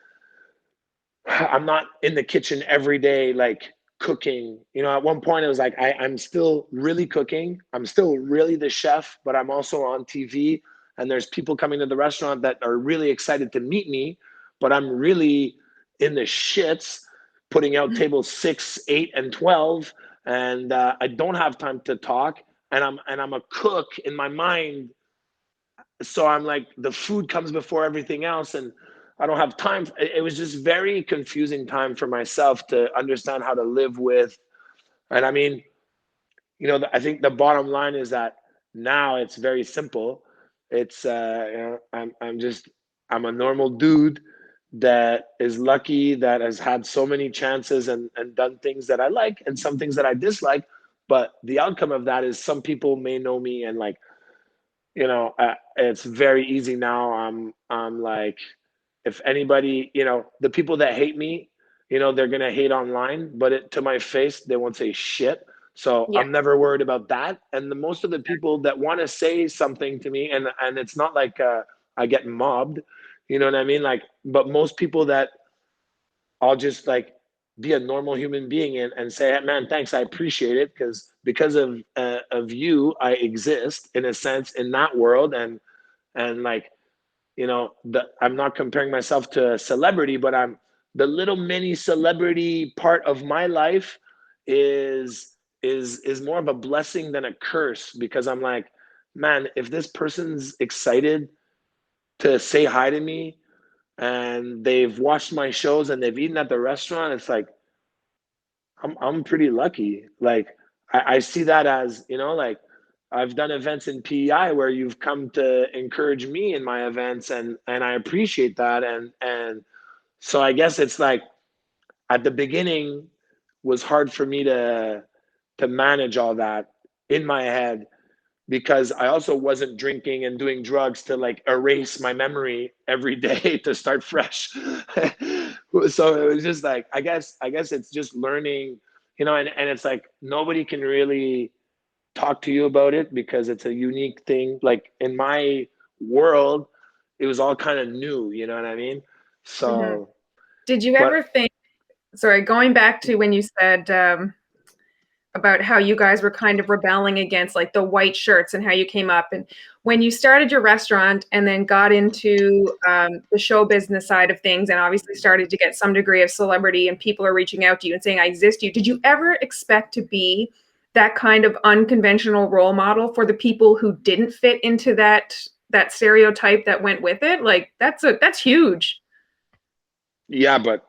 I'm not in the kitchen every day, like cooking. At one point it was like, I'm still really cooking. I'm still really the chef, but I'm also on TV, and there's people coming to the restaurant that are really excited to meet me, but I'm really in the shits, putting out tables 6, 8, and 12. And I don't have time to talk. And I'm a cook in my mind. So I'm like, the food comes before everything else, and I don't have time. It was just very confusing time for myself to understand how to live with. And I mean, I think the bottom line is that now it's very simple. It's I'm a normal dude that is lucky, that has had so many chances and done things that I like and some things that I dislike. But the outcome of that is some people may know me, and like, it's very easy now. I'm like, if anybody, the people that hate me, they're gonna hate online, but to my face, they won't say shit. So Yeah. I'm never worried about that. And the most of the people that want to say something to me, and it's not like I get mobbed, you know what I mean? Like, but most people that I'll just like be a normal human being and say, hey, man, thanks, I appreciate it because of you, I exist in a sense in that world, and like, you know, I'm not comparing myself to a celebrity, but I'm the little mini celebrity part of my life is more of a blessing than a curse, because I'm like, man, if this person's excited to say hi to me and they've watched my shows and they've eaten at the restaurant, it's like I'm pretty lucky. Like I see that as, you know, like I've done events in PEI where you've come to encourage me in my events, and I appreciate that. And so I guess it's like at the beginning was hard for me to manage all that in my head, because I also wasn't drinking and doing drugs to like erase my memory every day to start fresh. So it was just like, I guess it's just learning, you know, and it's like nobody can really talk to you about it because it's a unique thing. Like in my world, it was all kind of new, you know what I mean? Hmm. So, Did you but ever think, sorry, going back to when you said about how you guys were kind of rebelling against like the white shirts and how you came up, and when you started your restaurant and then got into the show business side of things and obviously started to get some degree of celebrity and people are reaching out to you and saying I exist to you, did you ever expect to be that kind of unconventional role model for the people who didn't fit into that stereotype that went with it? Like that's huge. yeah, but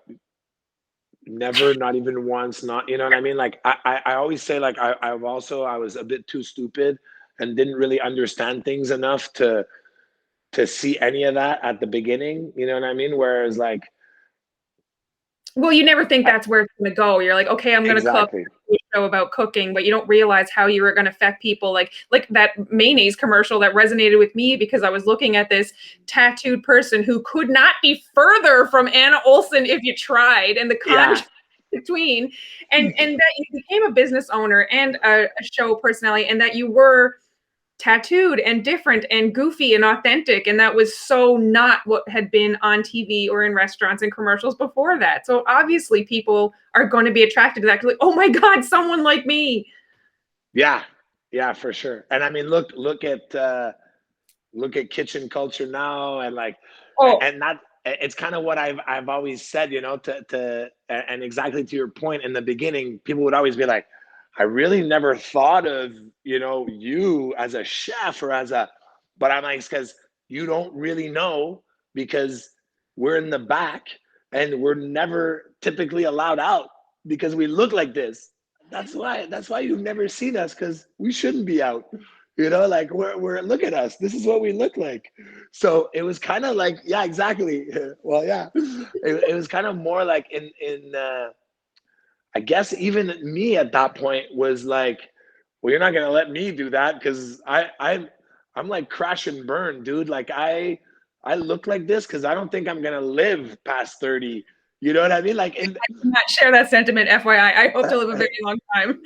never, not even once, not, you know what I mean? Like I always say, like I was a bit too stupid and didn't really understand things enough to see any of that at the beginning, you know what I mean? Whereas like Well, you never think I, that's where it's going to go. You're like, okay, I'm going to cook exactly. a show about cooking, but you don't realize how you were going to affect people. Like that mayonnaise commercial that resonated with me because I was looking at this tattooed person who could not be further from Anna Olsen if you tried, and the Yeah. contrast between, and that you became a business owner and a show personality, and that you were tattooed and different and goofy and authentic, and that was so not what had been on TV or in restaurants and commercials before that. So obviously people are going to be attracted to that, like, oh my god, someone like me. Yeah. Yeah, for sure. And I mean, look at kitchen culture now, and like, Oh, and that it's kind of what I've always said, you know, to and exactly to your point in the beginning, people would always be like, I really never thought of, you know, you as a chef or as a, but I'm like, because you don't really know, because we're in the back and we're never typically allowed out because we look like this. That's why you've never seen us, because we shouldn't be out. You know, like we're look at us. This is what we look like. So it was kind of like, yeah, exactly. Well, yeah, it was kind of more like in I guess even me at that point was like, well, you're not gonna let me do that because I'm like crash and burn, dude. Like I look like this because I don't think I'm gonna live past 30. You know what I mean? Like in I do not share that sentiment, FYI. I hope to live a very long time.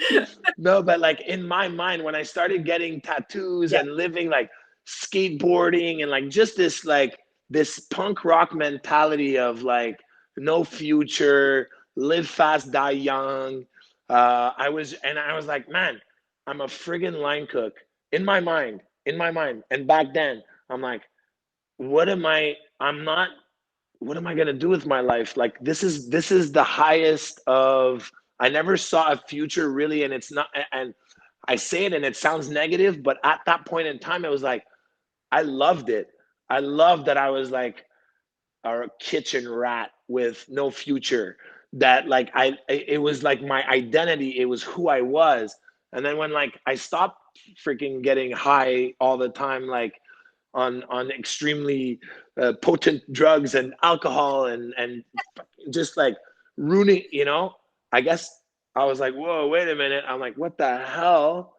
no, but like in my mind, when I started getting tattoos Yeah. and living like skateboarding and like just this punk rock mentality of like no future, live fast, die young. I was like, man, I'm a friggin' line cook in my mind. And back then, I'm like, what am I? I'm not. What am I gonna do with my life? Like this is the highest of. I never saw a future really, and it's not. And I say it, and it sounds negative, but at that point in time, it was like I loved it. I loved that I was like a kitchen rat with no future. That like it was like my identity. It was who I was. And then when like I stopped freaking getting high all the time, like on extremely potent drugs and alcohol and just like ruining, you know, I guess I was like, whoa, wait a minute. I'm like, what the hell?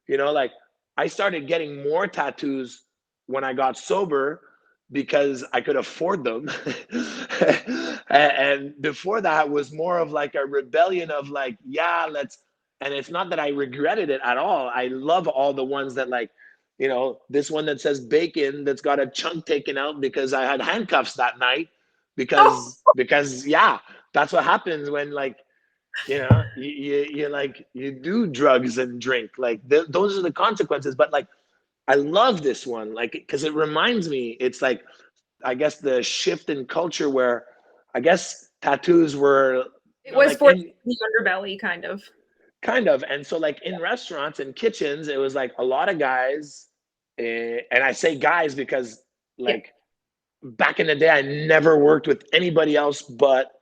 You know, like I started getting more tattoos when I got sober because I could afford them. And before that was more of like a rebellion of like, yeah, let's, and it's not that I regretted it at all. I love all the ones that, like, you know, this one that says bacon that's got a chunk taken out because I had handcuffs that night, Oh, because yeah, that's what happens when, like, you know, you like, you do drugs and drink, like those are the consequences. But like, I love this one, like, because it reminds me, it's like, I guess the shift in culture where I guess tattoos were, you it know, was like for in, the underbelly, kind of. kind of. And so like in restaurants and kitchens, it was like a lot of guys, and I say guys because, Yeah. like, back in the day, I never worked with anybody else but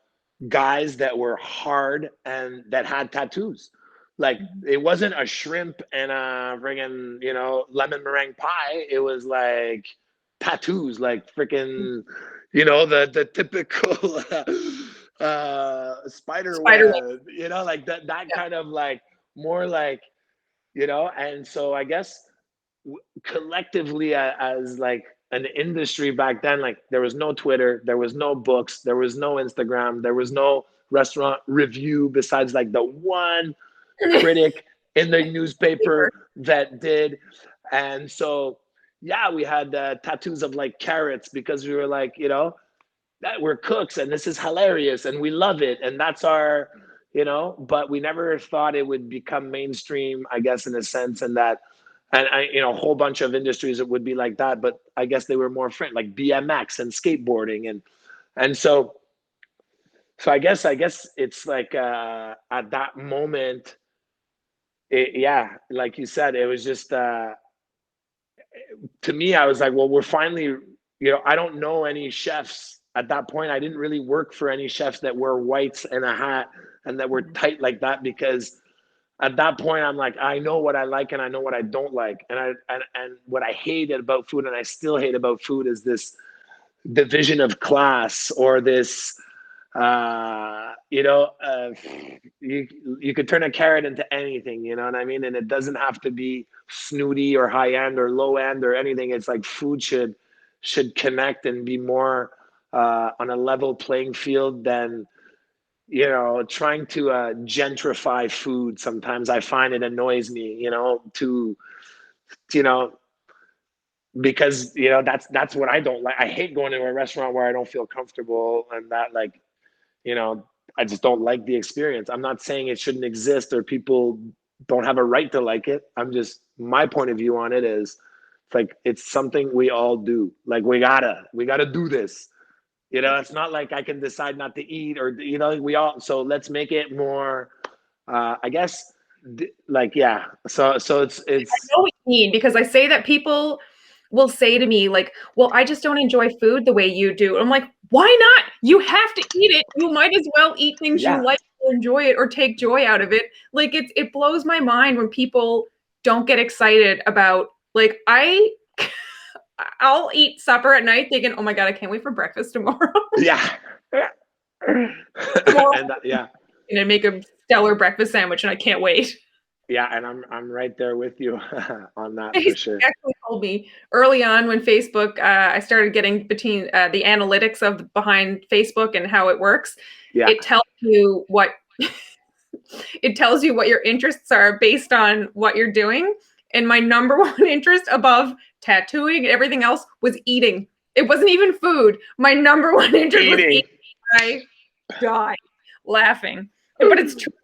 guys that were hard and that had tattoos. Like, it wasn't a shrimp and a friggin', you know, lemon meringue pie. It was like tattoos, like freaking, you know, the typical spider Spider web, you know, like that Yeah. kind of, like, more like, you know. And so I guess collectively, as like an industry back then, like, there was no Twitter, there was no books, there was no Instagram, there was no restaurant review besides like the one critic in the newspaper that did. And so yeah, we had tattoos of like carrots because we were like, you know, that we're cooks and this is hilarious and we love it and that's our, you know. But we never thought it would become mainstream, I guess, in a sense. And that, and I, you know, a whole bunch of industries that would be like that, but I guess they were more friend, like BMX and skateboarding. And so, I guess it's like, at that moment, yeah, like you said, it was just, to me, I was like, well, we're finally, you know, I don't know any chefs at that point. I didn't really work for any chefs that wear whites and a hat and that were tight like that, because at that point I'm like, I know what I like and I know what I don't like. And what I hated about food, and I still hate about food, is this division of class, or this, you know, you could turn a carrot into anything, you know what I mean? And it doesn't have to be snooty or high end or low end or anything. It's like food should connect and be more, on a level playing field than, you know, trying to gentrify food. Sometimes I find it annoys me, you know, to, you know, because, you know, that's what I don't like. I hate going to a restaurant where I don't feel comfortable, and that, like, you know, I just don't like the experience. I'm not saying it shouldn't exist or people don't have a right to like it. I'm just, my point of view on it is, it's like, it's something we all do. Like, we gotta do this. You know, it's not like I can decide not to eat, or, you know, we all, so let's make it more, I guess, like, yeah. So it's know what you mean, because I say that people will say to me, like, well, I just don't enjoy food the way you do. I'm like, why not? You have to eat it. You might as well eat things you yeah, like or enjoy it or take joy out of it. Like, it blows my mind when people don't get excited about, like, I'll eat supper at night thinking, oh my God, I can't wait for breakfast tomorrow. yeah. Tomorrow And yeah. I'm gonna make a stellar breakfast sandwich and I can't wait. Yeah, and I'm right there with you on that for Facebook sure. actually told me early on when Facebook, I started getting between the analytics of behind Facebook and how it works. Yeah. It tells you what it tells you what your interests are based on what you're doing. And my number one interest above tattooing and everything else was eating. It wasn't even food. My number one interest was Eating. eating. I died laughing. But it's true.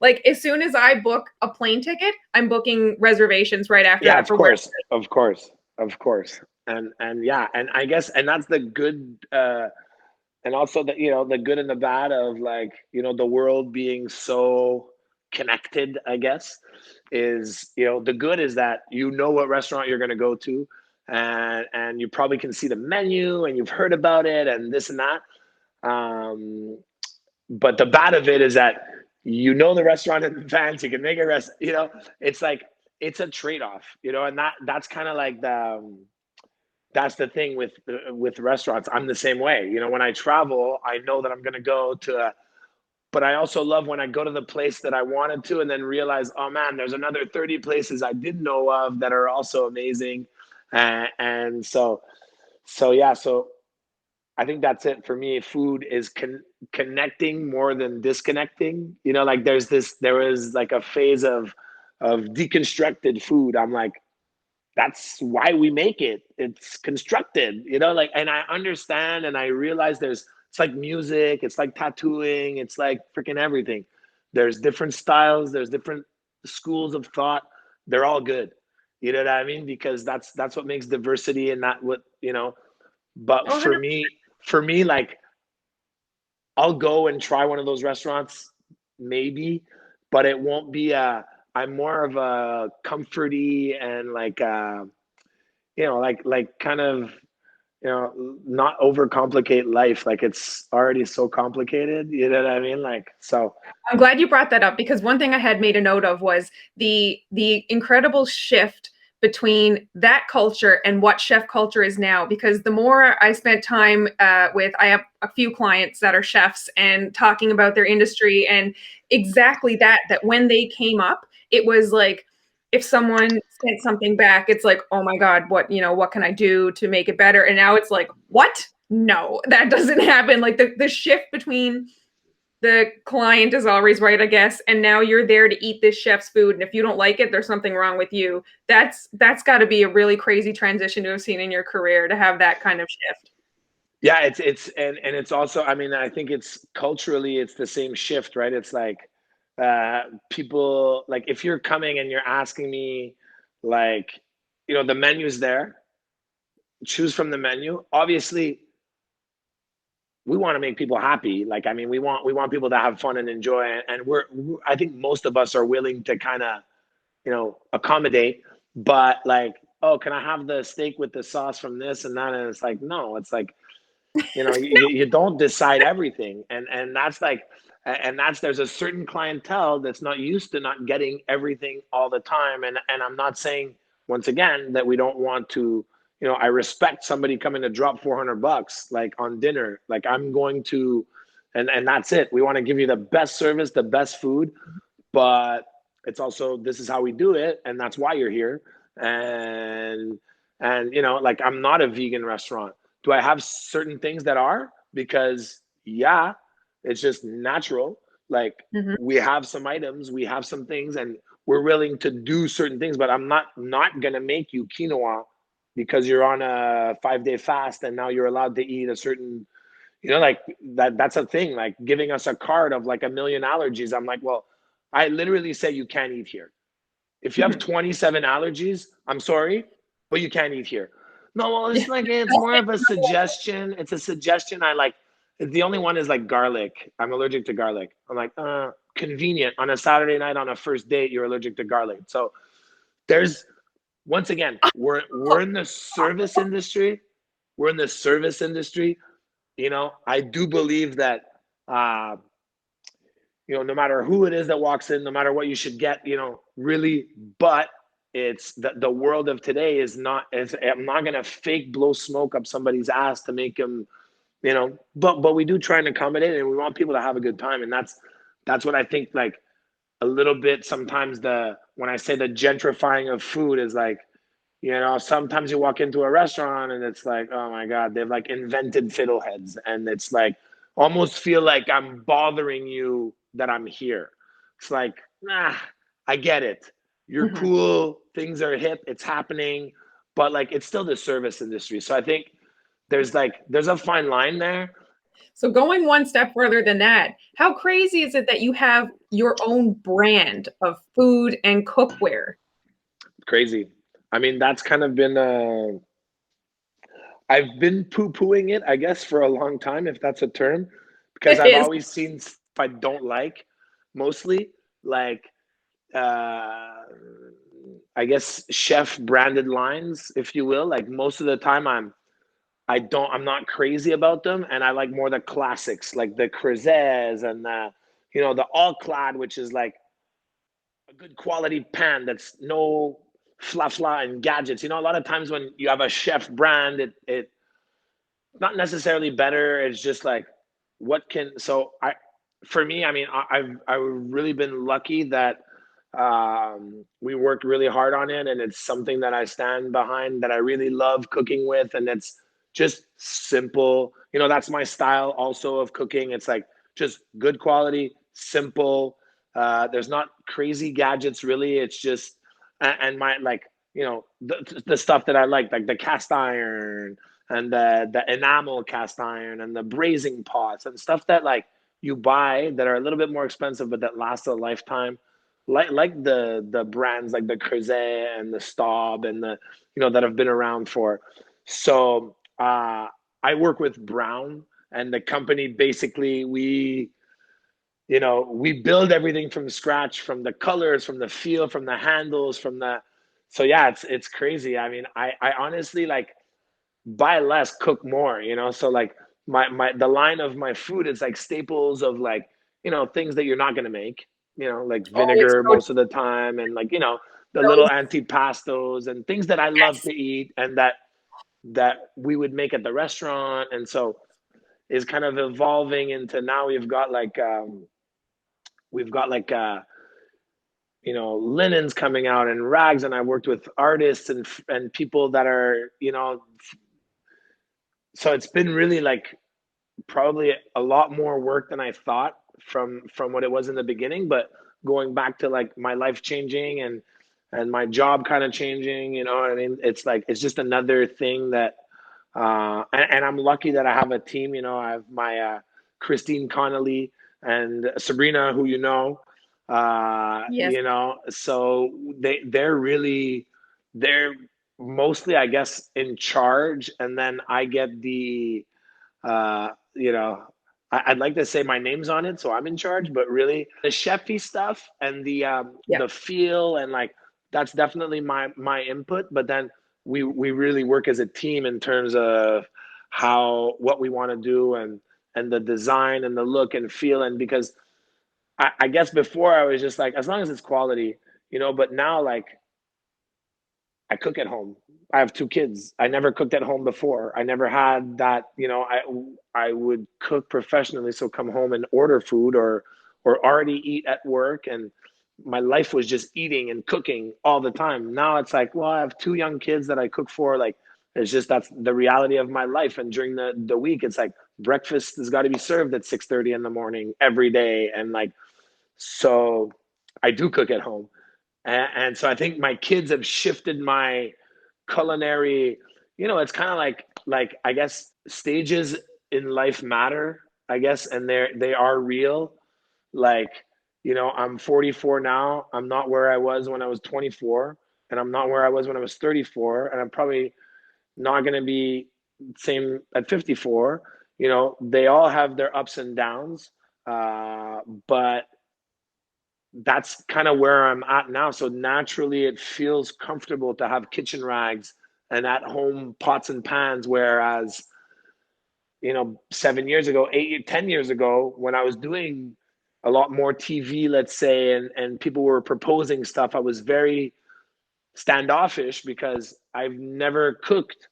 Like, as soon as I book a plane ticket, I'm booking reservations right after Yeah, that of for where. course, of course, of course. And yeah, and I guess, and that's the good, and also the, you know, the good and the bad of, like, you know, the world being so connected, I guess, is, you know, the good is that you know what restaurant you're going to go to, and you probably can see the menu and you've heard about it and this and that. um but the bad of it is that, you know, the restaurant in advance, you can make a rest, you know. It's like, it's a trade-off, you know. And that's kind of like the, that's the thing with restaurants. I'm the same way, you know. When I travel, I know that I'm going to go to but I also love when I go to the place that I wanted to and then realize, oh man, there's another 30 places I didn't know of that are also amazing. And so yeah, so I think that's it for me. Food is connecting more than disconnecting. You know, like there was like a phase of deconstructed food. I'm like, that's why we make it. It's constructed, you know, like, and I understand and I realize it's like music, it's like tattooing, it's like freaking everything. There's different styles, there's different schools of thought. They're all good. You know what I mean? Because that's what makes diversity and not what, you know, but Oh, for me, like I'll go and try one of those restaurants, maybe, but it won't be I'm more of a comforty and like you know, like kind of, you know, not overcomplicate life. Like it's already so complicated. You know what I mean? Like so. I'm glad you brought that up because one thing I had made a note of was the incredible shift between that culture and what chef culture is now. Because the more I spent time I have a few clients that are chefs and talking about their industry and exactly that when they came up, it was like if someone sent something back, it's like, oh my God, what can I do to make it better? And now it's like, what? No, that doesn't happen. Like the shift between the client is always right, I guess, and now you're there to eat this chef's food, and if you don't like it, there's something wrong with you. That's got to be a really crazy transition to have seen in your career to have that kind of shift. Yeah, it's and it's also, I mean, I think it's culturally it's the same shift, right? It's like people, like if you're coming and you're asking me, like, you know, the menu's there, choose from the menu. Obviously, we want to make people happy. Like, I mean, we want people to have fun and enjoy, and I think most of us are willing to kind of, you know, accommodate. But like, oh, can I have the steak with the sauce from this and that? And it's like, no, it's like, you know, you don't decide everything, and that's like, and that's, there's a certain clientele that's not used to not getting everything all the time, and I'm not saying, once again, that we don't want to, you know, I respect somebody coming to drop $400 like on dinner, like I'm going to, and that's it. We want to give you the best service, the best food, but it's also, this is how we do it, and that's why you're here. And you know, like, I'm not a vegan restaurant. Do I have certain things that are? Because yeah, it's just natural. Like, Mhm. we have some items, we have some things, and we're willing to do certain things, but I'm not gonna make you quinoa because you're on a 5-day fast and now you're allowed to eat a certain, you know, like that's a thing, like giving us a card of like a million allergies. I'm like, well, I literally say you can't eat here. If you have Mhm. 27 allergies, I'm sorry, but you can't eat here. No, well, Yeah. it's like, it's more of a suggestion. It's a suggestion. I like, the only one is like garlic. I'm allergic to garlic. I'm like, convenient on a Saturday night on a first date, you're allergic to garlic. So there's, once again, we're in the service industry. We're in the service industry. You know, I do believe that uh, you know, no matter who it is that walks in, no matter what you should get, you know, really, but it's the world of today is not, I'm not going to fake blow smoke up somebody's ass to make them, you know, but we do try and accommodate, and we want people to have a good time. And that's what I think, like, a little bit sometimes, when I say the gentrifying of food is like, you know, sometimes you walk into a restaurant and it's like, oh my God, they've like invented fiddleheads. And it's like, almost feel like I'm bothering you that I'm here. It's like, nah, I get it. You're Mhm. cool. Things are hip. It's happening. But like, it's still the service industry. So I think there's a fine line there. So going one step further than that, how crazy is it that you have your own brand of food and cookware? Crazy. I mean, that's kind of been, I've been poo-pooing it, I guess, for a long time, if that's a term, because It I've is. always seen stuff I don't like, mostly like, uh, I guess, chef branded lines, if you will. Like, most of the time, I'm not crazy about them, and I like more the classics, like the Creuset and the, you know, the all clad, which is like a good quality pan that's no fla and gadgets. You know, a lot of times when you have a chef brand, it not necessarily better. It's just like, what can, so I, for me, I mean, I've really been lucky that we worked really hard on it, and it's something that I stand behind, that I really love cooking with, and it's just simple. That's my style also of cooking. It's like just good quality, simple. There's not crazy gadgets really. It's just and my like the stuff that I like the cast iron and the enamel cast iron and the braising pots and stuff that like you buy that are a little bit more expensive but that last a lifetime. Like the brands like the Creuset and the Staub and the that have been around for. So I work with Brown, and the company basically we build everything from scratch, from the colors, from the feel, from the handles, from the. So yeah, it's crazy. I mean, I honestly like buy less, cook more. So like my the line of my food is like staples of like things that you're not gonna make. Like Oh, it's vinegar so most of the time, and like the little those. antipastos and things that I love Yes. to eat and that we would make at the restaurant. And so is kind of evolving into now we've got like linens coming out and rags, and I worked with artists and people that are so it's been really like probably a lot more work than I thought from what it was in the beginning, but going back to like my life changing and my job kind of changing, what I mean? It's like it's just another thing that and I'm lucky that I have a team. I have my Christine Connolly and Sabrina, who Yes. so they're mostly, I guess, in charge, and then I get the uh, you know, I'd like to say my name's on it, so I'm in charge, but really the chefy stuff and Yeah. the feel and like that's definitely my input. But then we really work as a team in terms of what we want to do and the design and the look and feel. And because I guess before I was just like as long as it's quality, but now like I cook at home. I have two kids. I never cooked at home before. I never had that, I would cook professionally, so come home and order food or already eat at work, and my life was just eating and cooking all the time. Now it's like, well, I have two young kids that I cook for, like it's just that's the reality of my life. And during the week, it's like breakfast has got to be served at 6:30 in the morning every day, and like so I do cook at home. And so I think my kids have shifted my culinary. It's kind of like I guess stages in life matter, I guess, and they are real. Like, I'm 44 now. I'm not where I was when I was 24, and I'm not where I was when I was 34, and I'm probably not going to be same at 54. They all have their ups and downs, but that's kind of where I'm at now. So naturally, it feels comfortable to have kitchen rags and at home pots and pans. Whereas, 7 years ago, 10 years ago, when I was doing a lot more TV, let's say, and people were proposing stuff, I was very standoffish because I've never cooked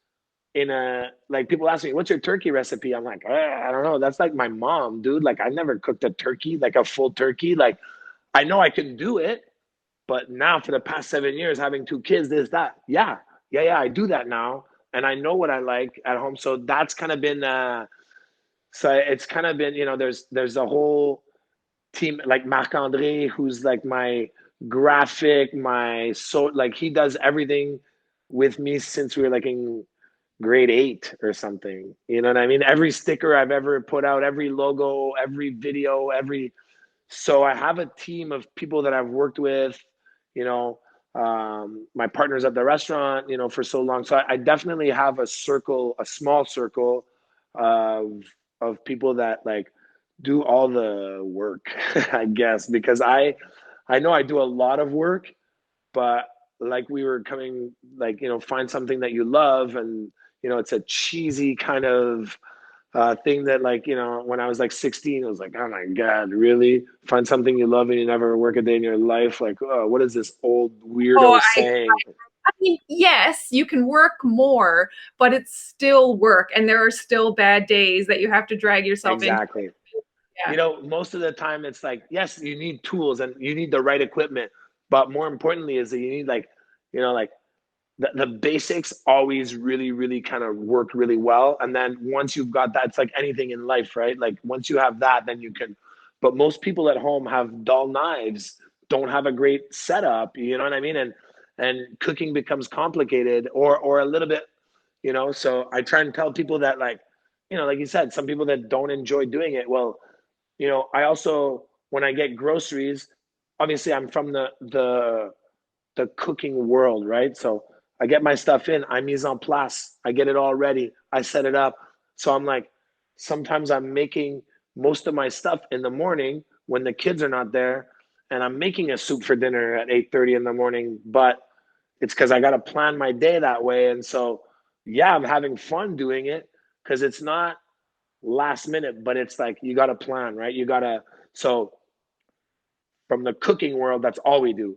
in a like people ask me, what's your turkey recipe? I'm like, I don't know. That's like my mom, dude. Like I never cooked a turkey, like a full turkey. Like I know I can do it, but now for the past 7 years, having two kids, this, that, yeah, I do that now, and I know what I like at home. So that's kind of been, so it's kind of been, there's a whole team like Marc Andre, who's like my graphic, like he does everything with me since we were like in grade 8 or something. You know what I mean? Every sticker I've ever put out, every logo, every video, so I have a team of people that I've worked with, you know, my partners at the restaurant, for so long. So I definitely have a small circle of people that like do all the work, I guess, because I know I do a lot of work, but like we were coming, like, find something that you love, and it's a cheesy kind of thing that, like, when I was like 16, I was like, oh my God, really? Find something you love and you never work a day in your life? Like, oh, what is this old Oh, weirdo saying? I mean, yes, you can work more, but it's still work, and there are still bad days that you have to drag yourself into. Exactly. Yeah. Most of the time it's like, yes, you need tools and you need the right equipment, but more importantly is that you need like the basics always really, really kind of work really well. And then once you've got that, it's like anything in life, right? Like once you have that, then you can. But most people at home have dull knives, don't have a great setup. You know what I mean? And cooking becomes complicated, or a little bit, you know. So I try and tell people that, like, you know, like you said, some people that don't enjoy doing it. Well, you know, I also, when I get groceries, obviously I'm from the cooking world, right? So I get my stuff in, I mise en place, I get it all ready, I set it up. So I'm like, sometimes I'm making most of my stuff in the morning when the kids are not there, and I'm making a soup for dinner at 8:30 in the morning, but it's because I got to plan my day that way. And so, yeah, I'm having fun doing it because it's not last minute, but it's like you got to plan, right? You got to, so from the cooking world, that's all we do.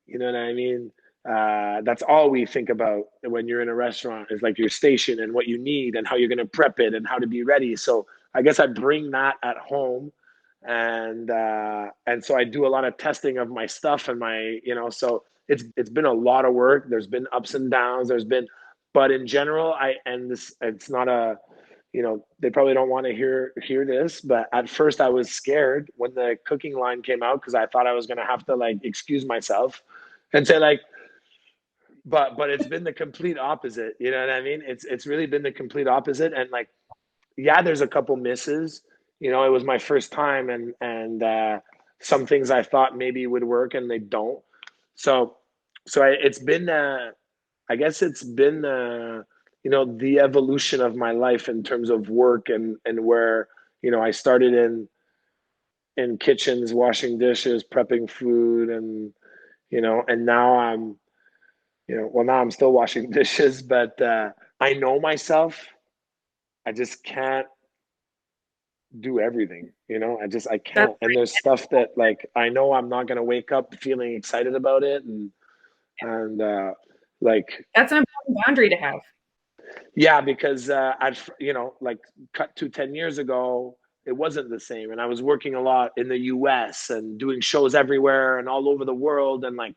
You know what I mean? That's all we think about when you're in a restaurant, is like your station and what you need and how you're going to prep it and how to be ready. So I guess I bring that at home, and so I do a lot of testing of my stuff and my, you know. So it's been a lot of work. There's been ups and downs. There's been, but in general, I and this, it's not a, you know, they probably don't want to hear this, but at first I was scared when the cooking line came out because I thought I was going to have to like excuse myself and say like, but it's been the complete opposite. You know what I mean? It's really been the complete opposite. And like, yeah, there's a couple misses. You know, it was my first time, and some things I thought maybe would work and they don't. So it's been I guess it's been you know, the evolution of my life in terms of work, and where, you know, I started in kitchens, washing dishes, prepping food, and, you know, and now I'm, you know, well, now I'm still washing dishes, but I know myself. I just can't do everything, you know. I That's can't. And there's stuff that like I know I'm not going to wake up feeling excited about it, and like, that's an important boundary to have. yeah, because you know, like, cut to 10 years ago, it wasn't the same, and I was working a lot in the US and doing shows everywhere and all over the world, and like,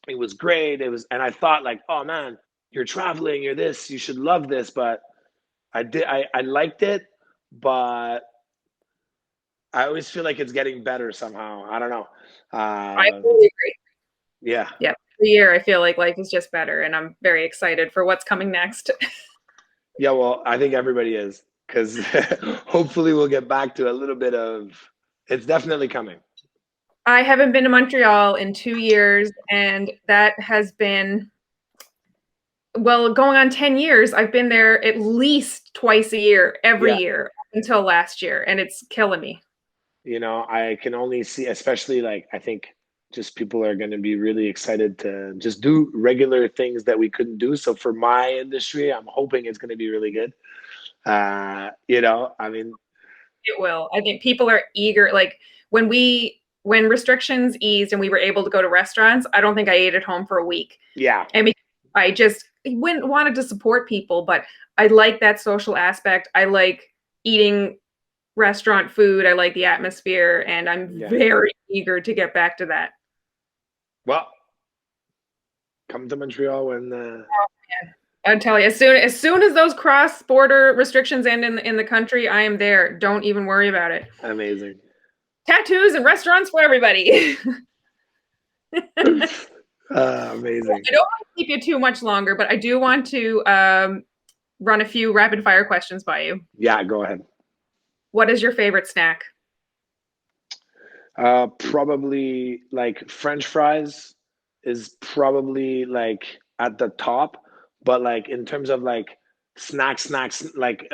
it was great. It was, and I thought like, oh man, you're traveling, you're this, you should love this. But I liked it, but I always feel like it's getting better somehow. I don't know. I totally agree. Yeah. Yeah. Every year I feel like life is just better, and I'm very excited for what's coming next. Yeah. Well, I think everybody is, because hopefully we'll get back to a little bit of, it's definitely coming. I haven't been to Montreal in 2 years, and that has been, well, going on 10 years. I've been there at least twice a year, every Yeah. year until last year, and it's killing me. You know, I can only see, especially like, I think just people are going to be really excited to just do regular things that we couldn't do. So for my industry, I'm hoping it's going to be really good. You know, I mean, It will. I think people are eager. Like when restrictions eased and we were able to go to restaurants, I don't think I ate at home for a week. yeah, And I just wanted to support people, but I like that social aspect. I like eating restaurant food. I like the atmosphere, and I'm yeah. very eager to get back to that. Well, come to Montreal when. I'll tell you, as soon as those cross-border restrictions end in the country, I am there. Don't even worry about it. Amazing. Tattoos and restaurants for everybody. Amazing. I don't want to keep you too much longer, but I do want to run a few rapid fire questions by you. Yeah, go ahead. What is your favorite snack? Probably like French fries is probably like at the top, but like in terms of like snacks, like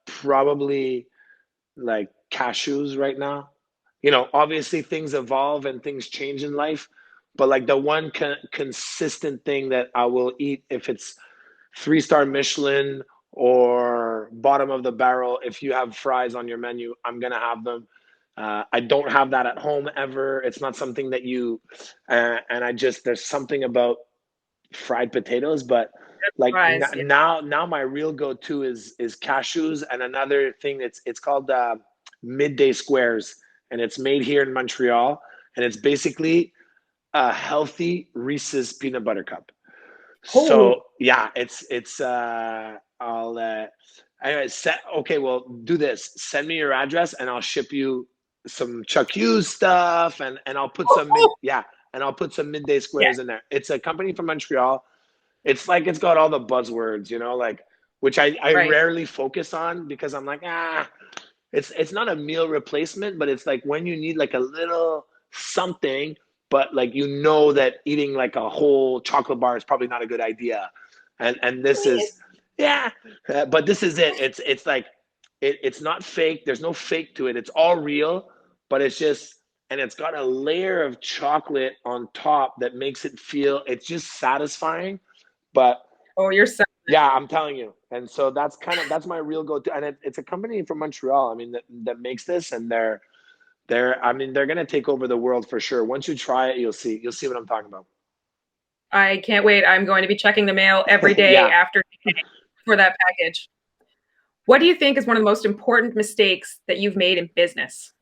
probably like cashews right now. You know, obviously things evolve and things change in life, but like the one consistent thing that I will eat, if it's 3-star Michelin or bottom of the barrel, if you have fries on your menu, I'm gonna have them. I don't have that at home ever. It's not something that you, and I just, there's something about fried potatoes, but like Fries. Yeah. now my real go-to is cashews, and another thing, it's called Midday Squares, and it's made here in Montreal, and it's basically a healthy Reese's peanut butter cup. Holy, So yeah, it's I'll anyway, okay, well, do this. Send me your address and I'll ship you some Chuck Hughes stuff, and I'll put some yeah, and I'll put some Midday yeah, Squares in there. It's a company from Montreal. It's like it's got all the buzzwords, like, which I right. rarely focus on because I'm like, it's not a meal replacement, but it's like when you need like a little something, but like that eating like a whole chocolate bar is probably not a good idea. And this is yeah, but this is it. It's like it's not fake. There's no fake to it. It's all real, but it's just and it's got a layer of chocolate on top that makes it feel it's just satisfying. But Oh, you're so yeah, I'm telling you. And so that's my real go-to. And it's a company from Montreal. I mean, that makes this, and I mean, they're gonna take over the world for sure. Once you try it, you'll see what I'm talking about. I can't wait. I'm going to be checking the mail every day Yeah. after for that package. What do you think is one of the most important mistakes that you've made in business?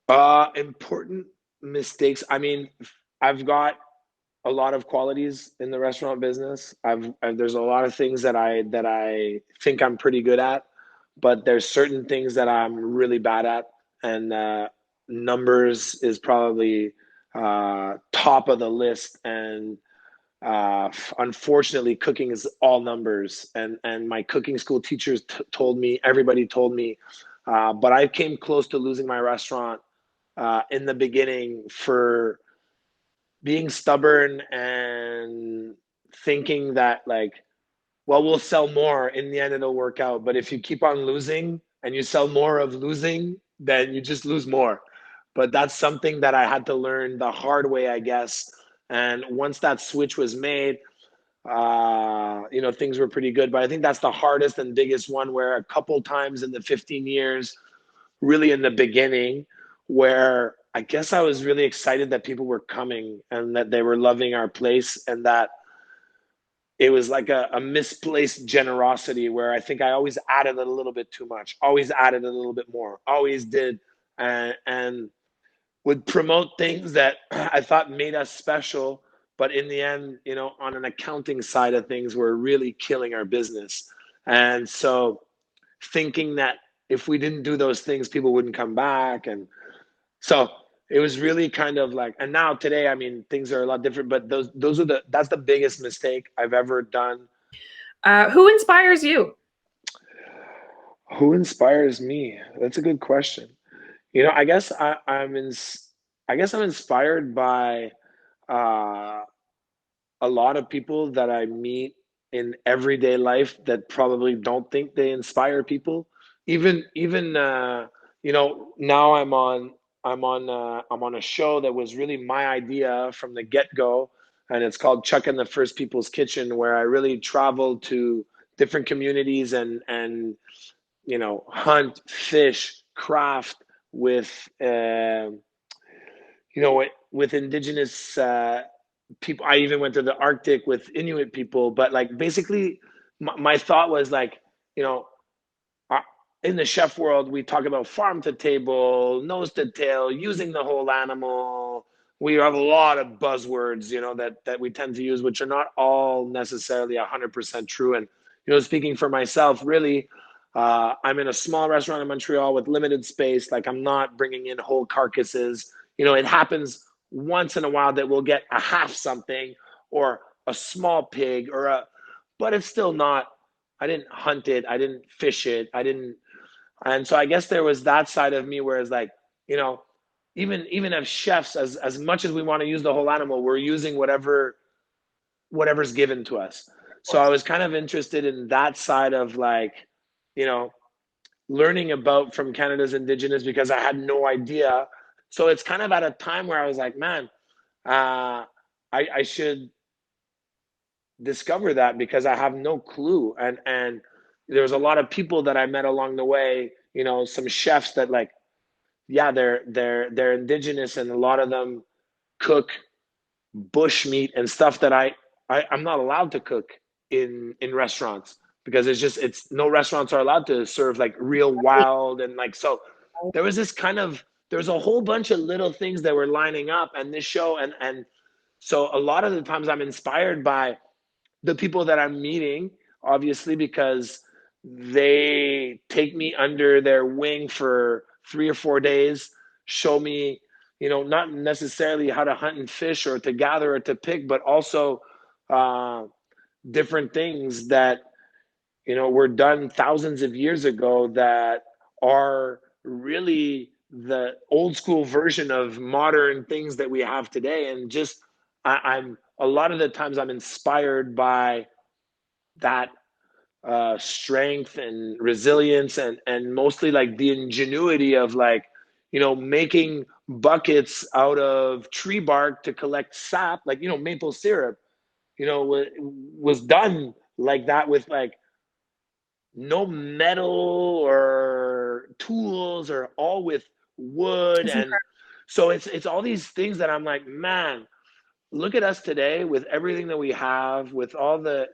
Important mistakes. I mean, I've got a lot of qualities in the restaurant business. There's a lot of things that I think I'm pretty good at, but there's certain things that I'm really bad at, and numbers is probably top of the list. And unfortunately, cooking is all numbers. And my cooking school teachers told me, everybody told me, but I came close to losing my restaurant in the beginning for being stubborn and thinking that, like, well, we'll sell more, in the end it'll work out. But if you keep on losing and you sell more of losing, then you just lose more. But that's something that I had to learn the hard way, I guess. And once that switch was made, things were pretty good. But I think that's the hardest and biggest one, where a couple times in the 15 years, really in the beginning, where I guess I was really excited that people were coming and that they were loving our place, and that it was like a misplaced generosity, where I think I always added a little bit too much, always added a little bit more, always did, and would promote things that I thought made us special, but in the end, on an accounting side of things, we're really killing our business. And so thinking that if we didn't do those things, people wouldn't come back. And so it was really kind of like, and now today, I mean, things are a lot different, but that's the biggest mistake I've ever done. Who inspires you? Who inspires me? That's a good question. I guess I guess I'm inspired by uh, a lot of people that I meet in everyday life that probably don't think they inspire people. Even now I'm on a show that was really my idea from the get-go, and it's called Chuck and the First People's Kitchen, where I really travel to different communities and hunt, fish, craft with with indigenous people. I even went to the Arctic with Inuit people. But like basically, my thought was like, you know, uh, in the chef world, we talk about farm to table, nose to tail, using the whole animal. We have a lot of buzzwords, that we tend to use, which are not all necessarily 100% true. And speaking for myself, really, I'm in a small restaurant in Montreal with limited space. Like, I'm not bringing in whole carcasses. It happens once in a while that we'll get a half something or a small pig but it's still not. I didn't hunt it. I didn't fish it. I didn't. And so I guess there was that side of me where it's like, even as chefs, as much as we want to use the whole animal, we're using whatever's given to us. So I was kind of interested in that side of, like, you know, learning about from Canada's Indigenous, because I had no idea. So it's kind of at a time where I was like, man, I should discover that, because I have no clue. And there was a lot of people that I met along the way, some chefs that, like, yeah, they're indigenous, and a lot of them cook bush meat and stuff that I'm not allowed to cook in restaurants, because it's no restaurants are allowed to serve like real wild. And like, so there was a whole bunch of little things that were lining up, and this show, and So a lot of the times I'm inspired by the people that I'm meeting, obviously, because they take me under their wing for 3 or 4 days, show me, not necessarily how to hunt and fish or to gather or to pick, but also uh, different things that, were done thousands of years ago that are really the old school version of modern things that we have today. And just, I'm a lot of the times I'm inspired by that strength and resilience, and mostly like the ingenuity of like, making buckets out of tree bark to collect sap, like, maple syrup, was done like that with like no metal or tools, or all with wood. It's And so it's all these things that I'm like, man, look at us today with everything that we have, with all the,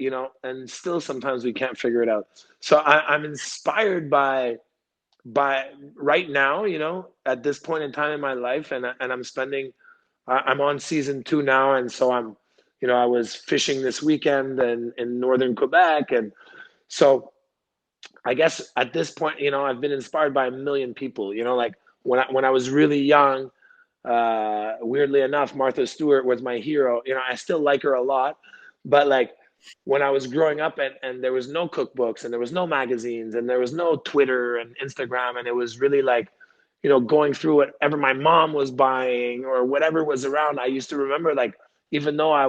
and still sometimes we can't figure it out. So I'm inspired by right now, at this point in time in my life, and I'm spending, I'm on season 2 now, and so I'm, I was fishing this weekend in northern Quebec, and so I guess at this point, I've been inspired by a million people. Like when I was really young, weirdly enough, Martha Stewart was my hero. I still like her a lot, but like when I was growing up, and there was no cookbooks, and there was no magazines, and there was no Twitter and Instagram, and it was really like, going through whatever my mom was buying or whatever was around. I used to remember, like, even though I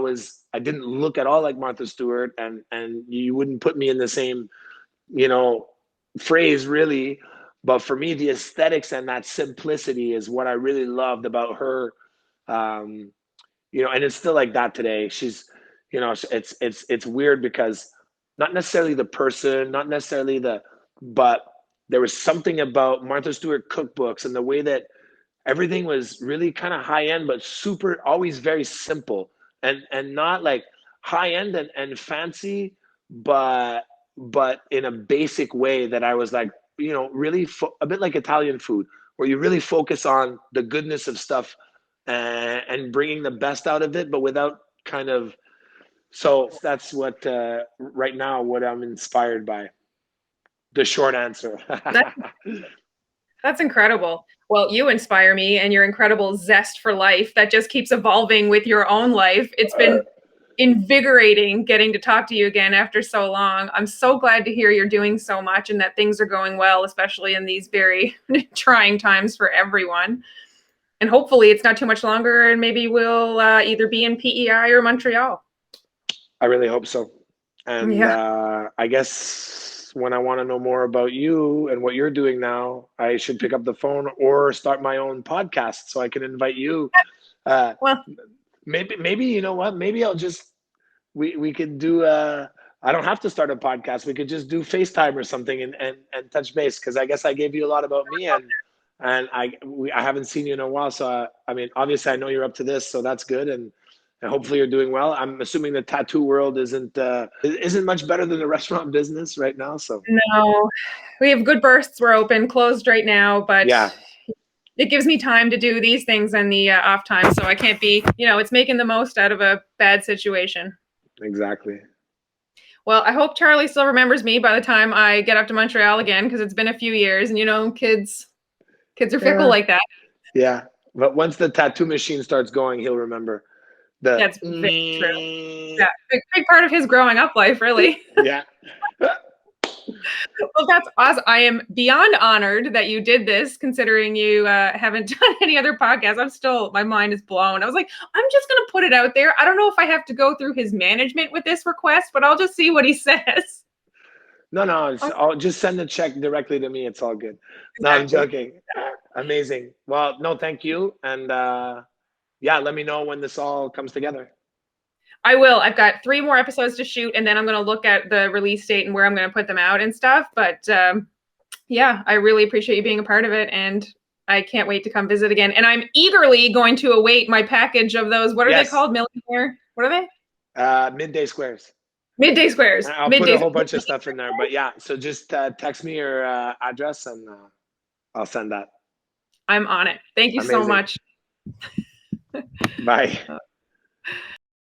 didn't look at all like Martha Stewart, and you wouldn't put me in the same, you know, phrase really. But for me, the aesthetics and that simplicity is what I really loved about her. Um, and it's still like that today. She's, it's weird because not necessarily the person, not necessarily but there was something about Martha Stewart cookbooks and the way that everything was really kind of high end, but super, always very simple, and not like high end and fancy, but in a basic way that I was like, really a bit like Italian food, where you really focus on the goodness of stuff, and bringing the best out of it, but without kind of. So that's what right now what I'm inspired by. The short answer. That's incredible. Well, you inspire me, and your incredible zest for life that just keeps evolving with your own life. It's been invigorating getting to talk to you again after so long. I'm so glad to hear you're doing so much and that things are going well, especially in these very trying times for everyone. And hopefully it's not too much longer, and maybe we'll either be in PEI or Montreal. I really hope so. And Yeah. I guess when I want to know more about you and what you're doing now, I should pick up the phone or start my own podcast so I can invite you. Well, Maybe you know what? Maybe I'll just we could do I don't have to start a podcast. We could just do FaceTime or something, and touch base, because I guess I gave you a lot about me, and I haven't seen you in a while. So I mean, obviously I know you're up to this, so that's good, and hopefully you're doing well. I'm assuming the tattoo world isn't much better than the restaurant business right now. So no, we have good bursts. We're open, closed right now, but yeah, it gives me time to do these things in the off time. So I can't be, it's making the most out of a bad situation. exactly. Well, I hope Charlie still remembers me by the time I get up to Montreal again, because it's been a few years, and kids are fickle like that. Yeah, but once the tattoo machine starts going, he'll remember. That's very true. Yeah, big part of his growing up life, really. Yeah. Well, that's awesome. I am beyond honored that you did this, considering you haven't done any other podcasts. My mind is blown. I was like, I'm just going to put it out there. I don't know if I have to go through his management with this request, but I'll just see what he says. No, I'll just send the check directly to me. It's all good. No, I'm joking. Amazing. Well, no, thank you. And yeah, let me know when this all comes together. I will. I've got 3 more episodes to shoot, and then I'm going to look at the release date and where I'm going to put them out and stuff. But yeah, I really appreciate you being a part of it, and I can't wait to come visit again. And I'm eagerly going to await my package of those. What are they called? Millionaire? What are they? Midday Squares. Midday Squares. I'll put a whole bunch of stuff in there. But yeah, so just text me your address, and I'll send that. I'm on it. Thank you so much. Bye.